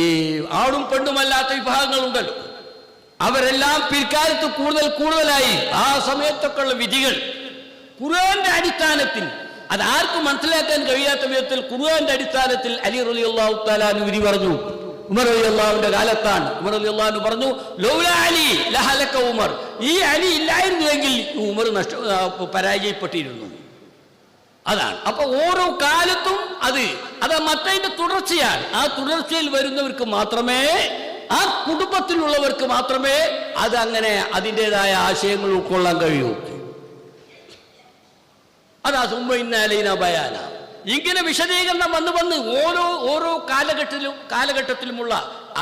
ആണും പെണ്ണുമല്ലാത്ത വിഭാഗങ്ങളുണ്ടല്ലോ, അവരെല്ലാം പിൽക്കാലത്ത് കൂടുതലായി ആ സമയത്തൊക്കെ ഉള്ള വിധികൾ ഖുർആന്റെ അടിസ്ഥാനത്തിൽ, അത് ആർക്കും മനസ്സിലാക്കാൻ കഴിയാത്ത വിധത്തിൽ ഖുർആന്റെ അടിസ്ഥാനത്തിൽ അലി റളിയല്ലാഹു തആല അൻഹു വിധി പറഞ്ഞു. ഉമർ റളിയല്ലാഹുവിന്റെ കാലത്താണ്. ഉമർ റളിയല്ലാഹു പറഞ്ഞു, ലൗലാ അലി ലഹലക ഉമർ, ഈ അലി ഇല്ലായിരുന്നുവെങ്കിൽ ഉമർ പരാജയപ്പെട്ടിരുന്നു. അതാണ്. അപ്പൊ ഓരോ കാലത്തും അത് മറ്റതിന്റെ തുടർച്ചയാണ്. ആ തുടർച്ചയിൽ വരുന്നവർക്ക് മാത്രമേ, ആ കുടുംബത്തിലുള്ളവർക്ക് മാത്രമേ അത് അങ്ങനെ അതിൻ്റെതായ ആശയങ്ങൾ ഉൾക്കൊള്ളാൻ കഴിയൂ. അതാ സുമ്മ ബയാന. ഇങ്ങനെ വിശദീകരണം വന്ന് ഓരോ കാലഘട്ടത്തിലുമുള്ള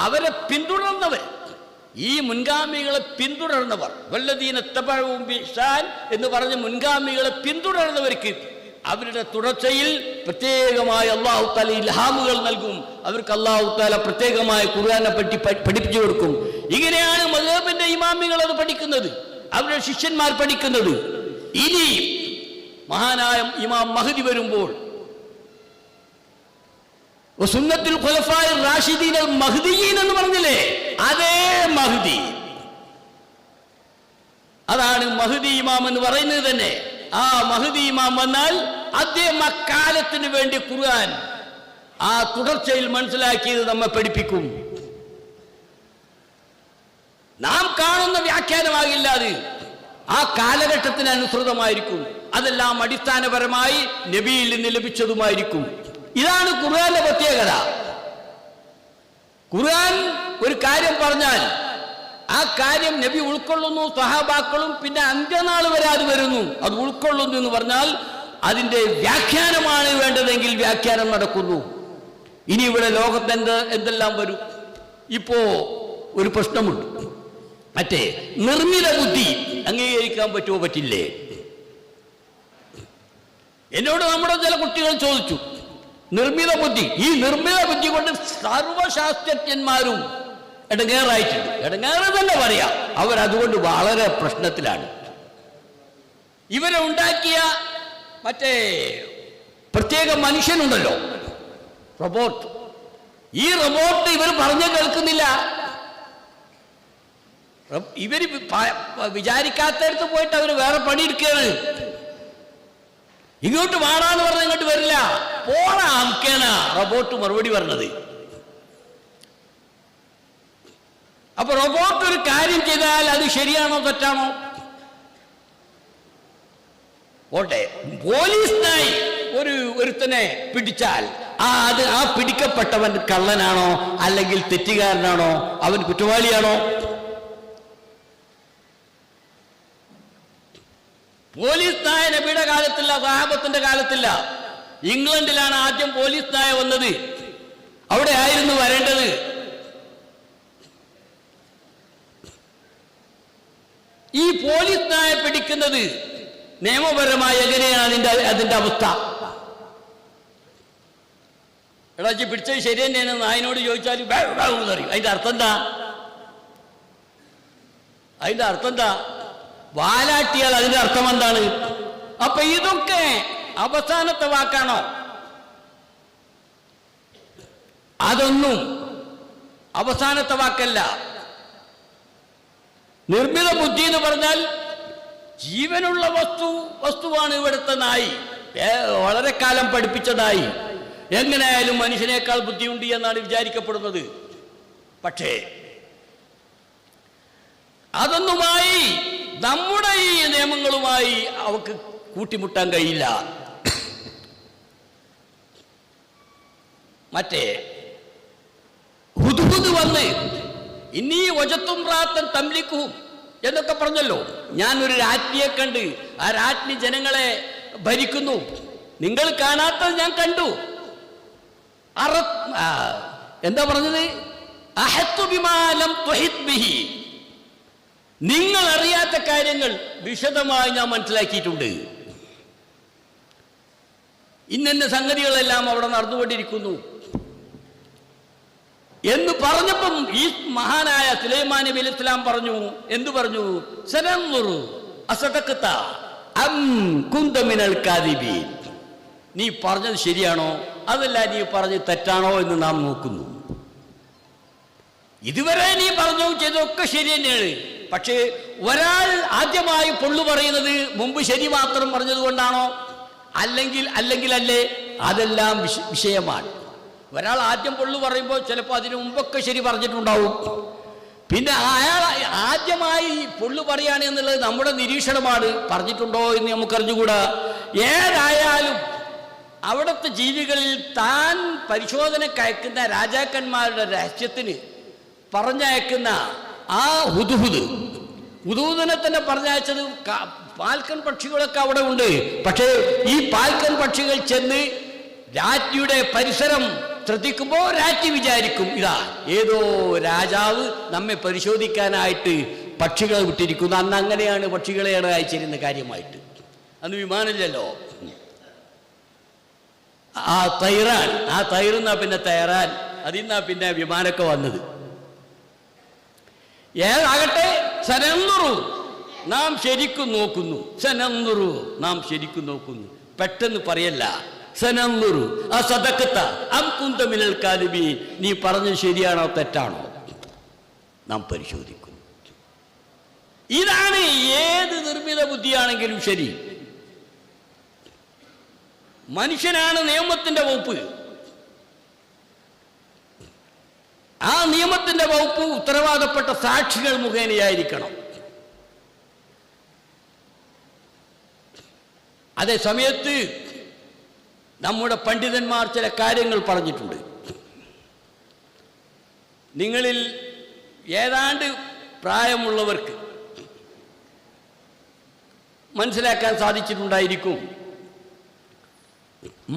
അവരെ പിന്തുടർന്നവർ, ഈ മുൻഗാമികളെ പിന്തുടർന്നവർ, വല്ലദീന തബഉ ബിഇഹ്സാൻ എന്ന് പറഞ്ഞ മുൻഗാമികളെ പിന്തുടർന്നവർക്ക് അവരുടെ തുടർച്ചയിൽ പ്രത്യേകമായ അല്ലാഹു തആല ഇൽഹാമുകൾ നൽകും. അവർക്ക് അല്ലാഹു തആല പ്രത്യേകമായ ഖുർആനെ പറ്റി പഠിപ്പിച്ചു കൊടുക്കും. ഇങ്ങനെയാണ് മദ്ഹബിന്റെ ഇമാമികൾ അത് പഠിക്കുന്നത്, അവരുടെ ശിഷ്യന്മാർ പഠിക്കുന്നത്. ഇനി മഹാനായ ഇമാം മഹ്ദി വരുമ്പോൾ സുന്നത്തുൽ ഖുലഫാഇർ റാഷിദീൻ അൽ മഹ്ദിയീൻ എന്ന് പറഞ്ഞില്ലേ, അതേ മഹ്ദി, അതാണ് മഹ്ദി ഇമാം എന്ന് പറയുന്നത് തന്നെ. ആ മഹ്ദി ഇമാം വന്നാൽ അദ്ദേഹം അക്കാലത്തിന് വേണ്ടി ഖുർആൻ ആ തുടർച്ചയിൽ മനസ്സിലാക്കിയത് നമ്മെ പഠിപ്പിക്കും. നാം കാണുന്ന വ്യാഖ്യാനമാകില്ല, അത് ആ കാലഘട്ടത്തിന് അനുസൃതമായിരിക്കും. അതെല്ലാം അടിസ്ഥാനപരമായി നബിയിൽ നിന്ന് ലഭിച്ചതുമായിരിക്കും. ഇതാണ് ഖുർആന്റെ പ്രത്യേകത. ഖുർആൻ ഒരു കാര്യം പറഞ്ഞാൽ ആ കാര്യം നബി ഉൾക്കൊള്ളുന്നു, സഹാബാക്കളും, പിന്നെ അന്ത്യനാൾ വരെ അത് വരുന്നു, അത് ഉൾക്കൊള്ളുന്നു എന്ന് പറഞ്ഞാൽ അതിന്റെ വ്യാഖ്യാനമാണ് വേണ്ടതെങ്കിൽ വ്യാഖ്യാനം നടക്കുന്നു. ഇനി ഇവിടെ ലോകത്ത് എന്തെല്ലാം വരും. ഇപ്പോ ഒരു പ്രശ്നമുണ്ട്, മറ്റേ നിർമ്മിത ബുദ്ധി അംഗീകരിക്കാൻ പറ്റുമോ പറ്റില്ലേ? എന്നോട് നമ്മുടെ ചില കുട്ടികൾ ചോദിച്ചു, നിർമ്മിത ബുദ്ധി, ഈ നിർമ്മിത ബുദ്ധി കൊണ്ട് സർവശാസ്ത്രജ്ഞന്മാരും ഇടങ്ങേറായിട്ടുണ്ട്. ഇടങ്ങേറ് തന്നെ പറയാം. അവരതുകൊണ്ട് വളരെ പ്രശ്നത്തിലാണ്. ഇവരെ ഉണ്ടാക്കിയ മറ്റേ പ്രത്യേക മനുഷ്യനുണ്ടല്ലോ, റോബോട്ട്, ഈ റോബോട്ട് ഇവർ പറഞ്ഞു കേൾക്കുന്നില്ല. ഇവര് വിചാരിക്കാത്തടത്ത് പോയിട്ട് അവർ വേറെ പണിയെടുക്കുകയാണ്. ഇങ്ങോട്ട് വാടാന്ന് പറഞ്ഞ ഇങ്ങോട്ട് വരില്ല, പോണാ അമുക്കേന റോബോട്ട് മറുപടി പറഞ്ഞത്. അപ്പൊ റോബോട്ട് ഒരു കാര്യം ചെയ്താൽ അത് ശരിയാണോ തെറ്റാണോ? ഓട്ടെ, പോലീസിനായി ഒരുത്തനെ പിടിച്ചാൽ ആ പിടിക്കപ്പെട്ടവൻ കള്ളനാണോ അല്ലെങ്കിൽ തെറ്റുകാരനാണോ, അവൻ കുറ്റവാളിയാണോ? പോലീസ് നായ നബിയുടെ കാലത്തില്ല, സഹാബത്തിന്റെ കാലത്തില്ല. ഇംഗ്ലണ്ടിലാണ് ആദ്യം പോലീസ് നായ വന്നത്. അവിടെ ആയിരുന്നു വരേണ്ടത്. ഈ പോലീസ് നായ പിടിക്കുന്നത് നിയമപരമായി എങ്ങനെയാണ് അതിന്റെ അവസ്ഥ? എടാച്ചി പിടിച്ചത് ശരി തന്നെയാണ് നായനോട് ചോദിച്ചാൽ പറയും. അതിന്റെ അർത്ഥം എന്താ? വാലാട്ടിയാൽ അതിന്റെ അർത്ഥം എന്താണ്? അപ്പൊ ഇതൊക്കെ അവസാനത്തെ വാക്കാണോ? അതൊന്നും അവസാനത്തെ വാക്കല്ല. നിർമ്മിത ബുദ്ധി എന്ന് പറഞ്ഞാൽ ജീവനുള്ള വസ്തുവാണ് ഇവിടുത്തെ നായി. വളരെ കാലം പഠിപ്പിച്ച നായി എങ്ങനെയായാലും മനുഷ്യനേക്കാൾ ബുദ്ധിയുണ്ട് എന്നാണ് വിചാരിക്കപ്പെടുന്നത്. പക്ഷേ അതൊന്നുമായി നമ്മുടെ ഈ നിയമങ്ങളുമായി അവർക്ക് കൂട്ടിമുട്ടാൻ കഴിയില്ല. മറ്റേ ഹുദ്ഹുദ് വന്ന് ഇന്നീ വജത്തും റാത്തൻ തംലിക്കും എന്നൊക്കെ പറഞ്ഞല്ലോ. ഞാൻ ഒരു രാജ്ഞിയെ കണ്ട്, ആ രാജ്ഞി ജനങ്ങളെ ഭരിക്കുന്നു, നിങ്ങൾ കാണാത്തത് ഞാൻ കണ്ടു. എന്താ പറഞ്ഞത്? നിങ്ങൾ അറിയാത്ത കാര്യങ്ങൾ വിശദമായി ഞാൻ മനസ്സിലാക്കിയിട്ടുണ്ട്. ഇന്ന സംഗതികളെല്ലാം അവിടെ നടന്നുകൊണ്ടിരിക്കുന്നു എന്ന് പറഞ്ഞപ്പം ഈ മഹാനായ സുലൈമാൻ നബി അലൈഹി സ്വലാം പറഞ്ഞു, എന്തു പറഞ്ഞു? സനൻദുറു അസദഖത അം കുന്ത മിനൽ കാദിബീൻ. നീ പറഞ്ഞത് ശരിയാണോ അതല്ല നീ പറഞ്ഞത് തെറ്റാണോ എന്ന് നാം നോക്കുന്നു. ഇതുവരെ നീ പറഞ്ഞു ചെയ്തൊക്കെ ശരി തന്നെയാണ്. പക്ഷേ ഒരാൾ ആദ്യമായി പൊള്ളു പറയുന്നത് മുമ്പ് ശരി മാത്രം പറഞ്ഞത് കൊണ്ടാണോ? അല്ലെങ്കിൽ അല്ലേ, അതെല്ലാം വിഷയമാണ്. ഒരാൾ ആദ്യം പൊള്ളു പറയുമ്പോൾ ചിലപ്പോൾ അതിനു മുമ്പൊക്കെ ശരി പറഞ്ഞിട്ടുണ്ടാവും. പിന്നെ അയാൾ ആദ്യമായി പൊള്ളു പറയാണ് എന്നുള്ളത് നമ്മുടെ നിരീക്ഷണമാണ്. പറഞ്ഞിട്ടുണ്ടോ എന്ന് നമുക്കറിഞ്ഞുകൂടാ. ഏതായാലും അവിടുത്തെ ജീവികളിൽ താൻ പരിശോധനയ്ക്ക് അയക്കുന്ന രാജാക്കന്മാരുടെ രഹസ്യത്തിന് പറഞ്ഞയക്കുന്ന ആ ഹുദ്ഹുദിനെ തന്നെ പറഞ്ഞയച്ചത് പാൽക്കൻ പക്ഷികളൊക്കെ അവിടെ ഉണ്ട്. പക്ഷേ ഈ പാൽക്കൻ പക്ഷികൾ ചെന്ന് രാജ്ഞിയുടെ പരിസരം ശ്രദ്ധിക്കുമ്പോൾ രാജ്ഞി വിചാരിക്കും, ഇതാ ഏതോ രാജാവ് നമ്മെ പരിശോധിക്കാനായിട്ട് പക്ഷികളെ വിട്ടിരിക്കുന്നു. അന്ന് അങ്ങനെയാണ് പക്ഷികളെയാണ് അയച്ചിരുന്ന കാര്യമായിട്ട്. അന്ന് വിമാനമില്ലല്ലോ. ആ തൈറുന്നാ പിന്നെ തയ്യാറാൻ, അതിന്നാ പിന്നെ വിമാനമൊക്കെ വന്നത്. ഏതാകട്ടെ സനന്ദുറു നാം ശരിക്കും നോക്കുന്നു. സനന്ദുറു നാം ശരിക്കും നോക്കുന്നു. പെട്ടെന്ന് പറയല്ല. സനന്ദുറു അസദഖത അം കുന്ത മിനൽ കാദിബീൻ. നീ പറഞ്ഞത് ശരിയാണോ തെറ്റാണോ നാം പരിശോധിക്കുന്നു. ഇതാണ് ഏത് നിർമ്മിത ബുദ്ധിയാണെങ്കിലും ശരി. മനുഷ്യനാണ് നിയമത്തിന്റെ വകുപ്പ്. ആ നിയമത്തിന്റെ വകുപ്പ് ഉത്തരവാദപ്പെട്ട സാക്ഷികൾ മുഖേനയായിരിക്കണം. അതേ സമയത്ത് നമ്മുടെ പണ്ഡിതന്മാർ ചില കാര്യങ്ങൾ പറഞ്ഞിട്ടുണ്ട്. നിങ്ങളിൽ ഏതാണ്ട് പ്രായമുള്ളവർക്ക് മനസ്സിലാക്കാൻ സാധിച്ചിട്ടുണ്ടായിരിക്കും,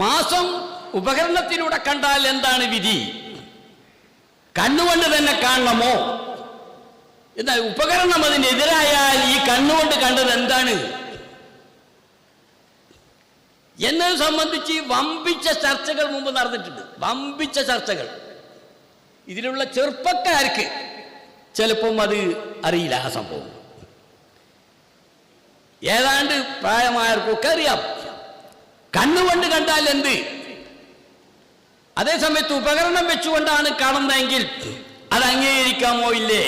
മാസം ഉപകരണത്തിലൂടെ കണ്ടാൽ എന്താണ് വിധി? കണ്ണുകൊണ്ട് തന്നെ കാണണമോ? എന്നാൽ ഉപകരണം അതിനെതിരായാൽ ഈ കണ്ണുകൊണ്ട് കണ്ടത് എന്താണ് എന്നത് സംബന്ധിച്ച് വമ്പിച്ച ചർച്ചകൾ മുമ്പ് നടന്നിട്ടുണ്ട്. വമ്പിച്ച ചർച്ചകൾ. ഇതിലുള്ള ചെറുപ്പക്കാർക്ക് ചിലപ്പം അത് അറിയില്ല ആ സംഭവം. ഏതാണ്ട് പ്രായമായവർക്കൊക്കെ അറിയാം കണ്ണുകൊണ്ട് കണ്ടാൽ എന്ത്. അതേസമയത്ത് ഉപകരണം വെച്ചുകൊണ്ടാണ് കാണുന്നതെങ്കിൽ അത് അംഗീകരിക്കാമോ ഇല്ലേ?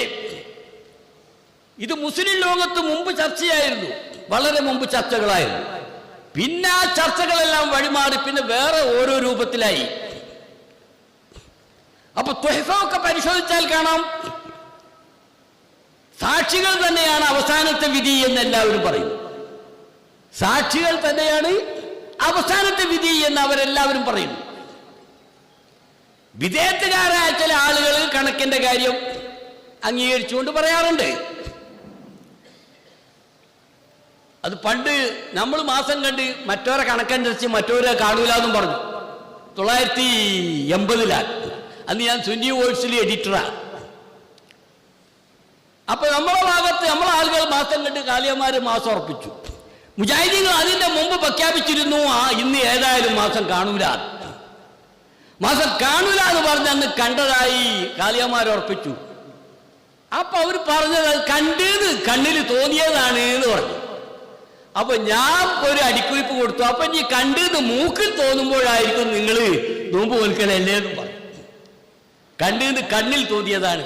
ഇത് മുസ്ലിം ലോകത്ത് മുമ്പ് ചർച്ചയായിരുന്നു, വളരെ മുമ്പ് ചർച്ചകളായിരുന്നു. പിന്നെ ആ ചർച്ചകളെല്ലാം വഴിമാറി പിന്നെ വേറെ ഓരോ രൂപത്തിലായി. അപ്പൊ തുഹഫൊക്കെ പരിശോധിച്ചാൽ കാണാം സാക്ഷികൾ തന്നെയാണ് അവസാനത്തെ വിധി എന്ന് എല്ലാവരും പറയും. സാക്ഷികൾ തന്നെയാണ് അവസാനത്തെ വിധി എന്ന് അവരെല്ലാവരും പറയുന്നു. വിദേഹത്തുകാരായ ചില ആളുകൾ കണക്കിന്റെ കാര്യം അംഗീകരിച്ചുകൊണ്ട് പറയാറുണ്ട്. അത് പണ്ട് നമ്മൾ മാസം കണ്ട് മറ്റോരെ കണക്കനുസരിച്ച് മറ്റോരെ കാണൂല എന്നും പറഞ്ഞു. 1980 അന്ന് ഞാൻ സുന്നി വോയിസിൽ എഡിറ്ററാണ്. അപ്പൊ നമ്മളെ ഭാഗത്ത് നമ്മളെ ആളുകൾ മാസം കണ്ട് കാലിയന്മാര് മാസം ഉറപ്പിച്ചു. മുജാഹിദീങ്ങൾ അതിന്റെ മുമ്പ് പ്രഖ്യാപിച്ചിരുന്നു, ഇന്ന് ഏതായാലും മാസം കാണൂല എന്ന് പറഞ്ഞ് അന്ന് കണ്ടതായി കാലിയന്മാർ ഉറപ്പിച്ചു. അപ്പൊ അവർ പറഞ്ഞത് കണ്ടത് കണ്ണിൽ തോന്നിയതാണ് എന്ന് പറഞ്ഞു. അപ്പൊ ഞാൻ ഒരു അടിക്കുറിപ്പ് കൊടുത്തു. അപ്പൊ നീ കണ്ടത് മൂക്കിൽ തോന്നുമ്പോഴായിരിക്കും നിങ്ങൾ നോമ്പ് നോൽക്കലല്ലേ എന്ന് പറഞ്ഞു. കണ്ടത് കണ്ണിൽ തോന്നിയതാണ്.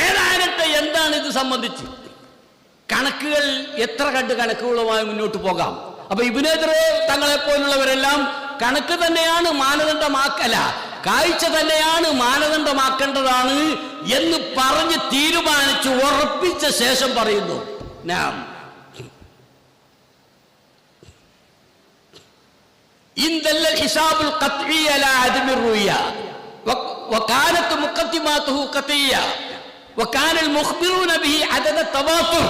ഏതാകട്ടെ എന്താണ് ഇത് സംബന്ധിച്ച് കണക്കുകൾ എത്ര കണ്ട് കണക്കുകളുമായി മുന്നോട്ട് പോകാം. അപ്പൊ ഇബ്നു ഹജർ തങ്ങളെ പോലുള്ളവരെല്ലാം കണക്ക് തന്നെയാണ് മാനദണ്ഡമാക്കല, കാഴ്ച തന്നെയാണ് മാനദണ്ഡമാക്കേണ്ടതാണ് എന്ന് പറഞ്ഞ് തീരുമാനിച്ച് ഉറപ്പിച്ച ശേഷം പറയുന്നു നാം ഇൻദല്ലൽ ഹിസാബുൽ ഖത്ഇ അലാ അദമി റുയ വകാനത് മുഖദ്ദിമാതുഹു ഖത്ഇയ വകാനൽ മുഖ്ബിറൂന ബിഹി അദദ തവാതുർ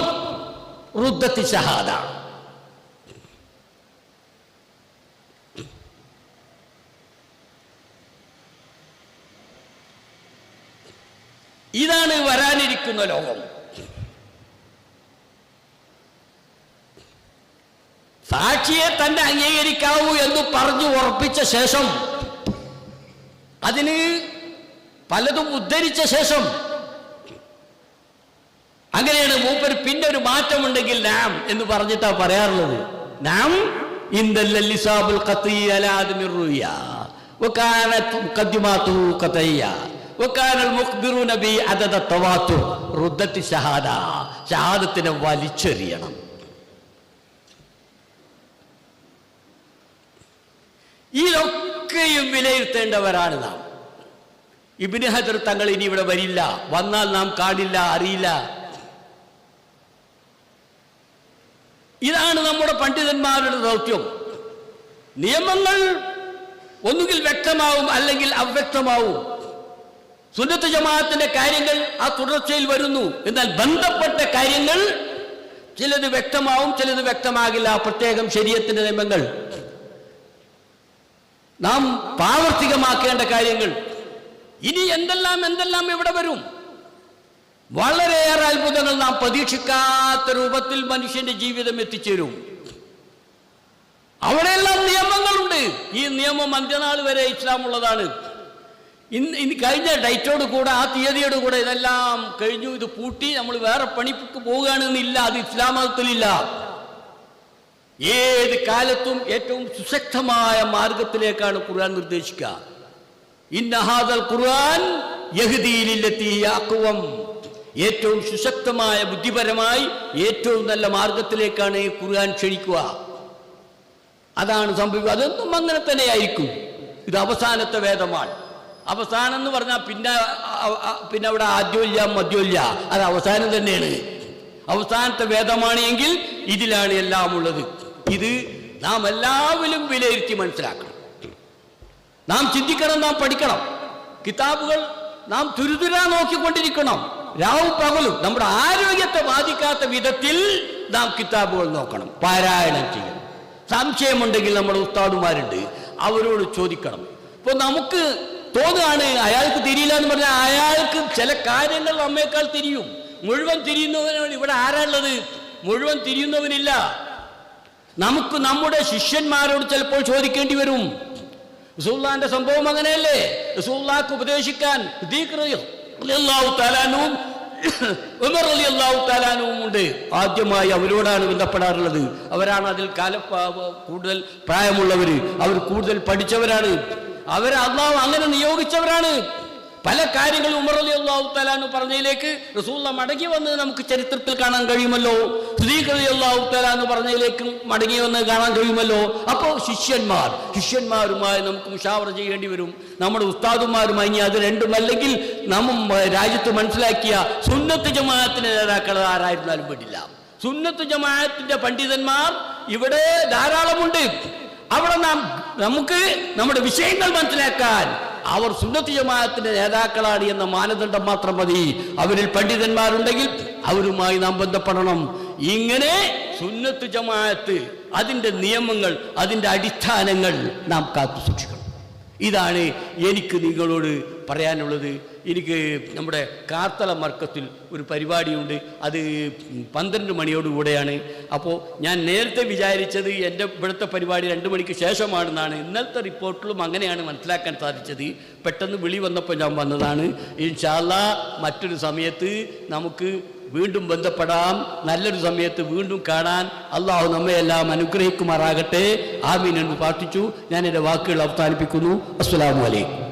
റുദ്ദത്തി ഷഹാദ. ഇതാണ് വരാനിരിക്കുന്ന ലോകം. സാക്ഷിയെ തന്നെ അംഗീകരിക്കാവൂ എന്ന് പറഞ്ഞു ഉറപ്പിച്ച ശേഷം അതിന് പലതും ഉദ്ധരിച്ച ശേഷം അങ്ങനെയാണ് മൂപ്പർ പിന്നെ ഒരു മാറ്റമുണ്ടെങ്കിൽ നാം എന്ന് പറഞ്ഞിട്ടാ പറയാറുള്ളത്. നാം ഇൻദല്ലൽ ഹിസാബുൽ ഖത്ഇ അലാ അദമി റുയ വകാനത് മുഖദ്ദിമാതുഹു ഖത്ഇയ വകാനൽ മുഖ്ബിറൂന ബി അദദ തവാതുർ റുദ്ദത്തി ഷഹാദ. ഷഹാദത്തിനെ വലിച്ചെറിയണം. ഇതൊക്കെയും വിലയിരുത്തേണ്ടവരാണ് നാം. ഇബ്നു ഹജർ തങ്ങൾ ഇനി ഇവിടെ വരില്ല, വന്നാൽ നാം കാണില്ല, അറിയില്ല. ഇതാണ് നമ്മുടെ പണ്ഡിതന്മാരുടെ ദൗത്യം. നിയമങ്ങൾ ഒന്നുകിൽ വ്യക്തമാവും അല്ലെങ്കിൽ അവ്യക്തമാവും. സുന്നത്ത് ജമാഅത്തിന്റെ കാര്യങ്ങൾ ആ തുടർച്ചയിൽ വരുന്നു. എന്നാൽ ബന്ധപ്പെട്ട കാര്യങ്ങൾ ചിലത് വ്യക്തമാവും, ചിലത് വ്യക്തമാകില്ല. പ്രത്യേകം ശരീഅത്തിന്റെ നിയമങ്ങൾ നാം പ്രാവർത്തികമാക്കേണ്ട കാര്യങ്ങൾ ഇനി എന്തെല്ലാം ഇവിടെ വരും. വളരെയേറെ അത്ഭുതങ്ങൾ നാം പ്രതീക്ഷിക്കാത്ത രൂപത്തിൽ മനുഷ്യന്റെ ജീവിതം എത്തിച്ചേരും. അവിടെയെല്ലാം നിയമങ്ങളുണ്ട്. ഈ നിയമം അന്ത്യനാൾ വരെ ഇസ്ലാം ഉള്ളതാണ്. ഇന്ന് കഴിഞ്ഞ ഡേറ്റോട് കൂടെ ആ തീയതിയോട് കൂടെ ഇതെല്ലാം കഴിഞ്ഞു, ഇത് പൂട്ടി നമ്മൾ വേറെ പണിക്ക് പോവുകയാണെന്നില്ല. അത് ഇസ്ലാം മതത്തിലില്ല. ഏത് കാലത്തും ഏറ്റവും സുശക്തമായ മാർഗത്തിലേക്കാണ് ഖുർആൻ നിർദ്ദേശിക്കുക. ഇന്ന ഹാദൽ ഖുർആൻ യഹ്ദീ ലില്ലത്തി ഹിയ അഖ്വം. ഏറ്റവും സുശക്തമായ ബുദ്ധിപരമായി ഏറ്റവും നല്ല മാർഗത്തിലേക്കാണ് ഈ ഖുർആൻ ക്ഷണിക്കുക. അതാണ് സംഭവിക്കുക. അതൊന്നും അങ്ങനെ തന്നെ ആയിരിക്കും. ഇത് അവസാനത്തെ വേദമാണ്. അവസാനം എന്ന് പറഞ്ഞാൽ പിന്നെ അവിടെ ആദ്യമില്ല മദ്യമില്ല, അത് അവസാനം തന്നെയാണ്. അവസാനത്തെ വേദമാണ് എങ്കിൽ ഇതിലാണ് എല്ലാം ഉള്ളത്. ഇത് നാം എല്ലാവരും വിലയിരുത്തി മനസ്സിലാക്കണം. നാം ചിന്തിക്കണം, നാം പഠിക്കണം. കിതാബുകൾ നാം തുരുതുരാ നോക്കിക്കൊണ്ടിരിക്കണം. രാവും പകലും നമ്മുടെ ആരോഗ്യത്തെ ബാധിക്കാത്ത വിധത്തിൽ നാം കിതാബുകൾ നോക്കണം, പാരായണം ചെയ്യണം. സംശയമുണ്ടെങ്കിൽ നമ്മുടെ ഉസ്താദുമാരുണ്ട്, അവരോട് ചോദിക്കണം. ഇപ്പോൾ നമുക്ക് തോന്നുകയാണ് അയാൾക്ക് തിരിയില്ല എന്ന് പറഞ്ഞാൽ അയാൾക്ക് ചില കാര്യങ്ങൾ നമ്മേക്കാൾ തിരിയും. മുഴുവൻ തിരിയുന്നവനാണ് ഇവിടെ ആരാളുള്ളത്? മുഴുവൻ തിരിയുന്നവനില്ല. നമുക്ക് നമ്മുടെ ശിഷ്യന്മാരോട് ചിലപ്പോൾ ചോദിക്കേണ്ടി വരും. റസൂലുള്ളാഹിന്റെ സംഭവം അങ്ങനെയല്ലേ? റസൂലുള്ളാഹിക്ക് ഉപദേശിക്കാൻ ഉമർ റളിയല്ലാഹു തആല ഉണ്ട്. ആദ്യമായി അവരോടാണ് ബന്ധപ്പെടാറുള്ളത്. അവരാണ് അതിൽ കൂടുതൽ പ്രായമുള്ളവർ, അവർ കൂടുതൽ പഠിച്ചവരാണ്, അവരെ അള്ളാഹു അങ്ങനെ നിയോഗിച്ചവരാണ്. പല കാര്യങ്ങളും ഉമർ റളിയല്ലാഹു തആല പറഞ്ഞതിലേക്ക് റസൂലുള്ളാഹി മടങ്ങി വന്നത് നമുക്ക് ചരിത്രത്തിൽ കാണാൻ കഴിയുമല്ലോ. സിദ്ദീഖ് റളിയല്ലാഹു തആല പറഞ്ഞതിലേക്ക് മടങ്ങി വന്നത് കാണാൻ കഴിയുമല്ലോ. അപ്പോൾ ശിഷ്യന്മാരുമായി നമുക്ക് മുഷാവറ ചെയ്യേണ്ടി വരും. നമ്മുടെ ഉസ്താദുമാരുമായി. ഇനി അത് രണ്ടുമല്ലെങ്കിൽ നമ്മ രാജ്യത്ത് മനസ്സിലാക്കിയ സുന്നത്ത് ജമാഅത്തിന്റെ നേതാക്കൾ ആരായിരുന്നാലും പെടില്ല. സുന്നത്ത് ജമാഅത്തിന്റെ പണ്ഡിതന്മാർ ഇവിടെ ധാരാളമുണ്ട്. അവിടെ നമുക്ക് നമ്മുടെ വിഷയങ്ങൾ മനസ്സിലാക്കാൻ അവർ സുന്നത്ത് ജമാഅത്തിന്റെ നേതാക്കളാണ് എന്ന മാനദണ്ഡം മാത്രം മതി. അവരിൽ പണ്ഡിതന്മാരുണ്ടെങ്കിൽ അവരുമായി നാം ബന്ധപ്പെടണം. ഇങ്ങനെ സുന്നത്ത് ജമാഅത്ത്, അതിൻ്റെ നിയമങ്ങൾ, അതിൻ്റെ അടിസ്ഥാനങ്ങൾ നാം കാത്തു സൂക്ഷിക്കണം. ഇതാണ് എനിക്ക് നിങ്ങളോട് പറയാനുള്ളത്. എനിക്ക് നമ്മുടെ കാർത്തല മർക്കത്തിൽ ഒരു പരിപാടിയുണ്ട്. അത് 12 മണിയോടുകൂടെയാണ്. അപ്പോൾ ഞാൻ നേരത്തെ വിചാരിച്ചത് എൻ്റെ ഇവിടുത്തെ പരിപാടി 2 മണിക്ക് ശേഷമാണെന്നാണ്. ഇന്നലത്തെ റിപ്പോർട്ടിലും അങ്ങനെയാണ് മനസ്സിലാക്കാൻ സാധിച്ചത്. പെട്ടെന്ന് വിളി വന്നപ്പോൾ ഞാൻ വന്നതാണ്. ഇൻഷാ അല്ലാഹ് മറ്റൊരു സമയത്ത് നമുക്ക് വീണ്ടും ബന്ധപ്പെടാം. നല്ലൊരു സമയത്ത് വീണ്ടും കാണാൻ അള്ളാഹു നമ്മയെല്ലാം അനുഗ്രഹിക്കുമാറാകട്ടെ. ആമീൻ എന്ന് പ്രാർത്ഥിച്ചു ഞാൻ എൻ്റെ വാക്കുകൾ അവസാനിപ്പിക്കുന്നു. അസ്സലാമു അലൈക്കും.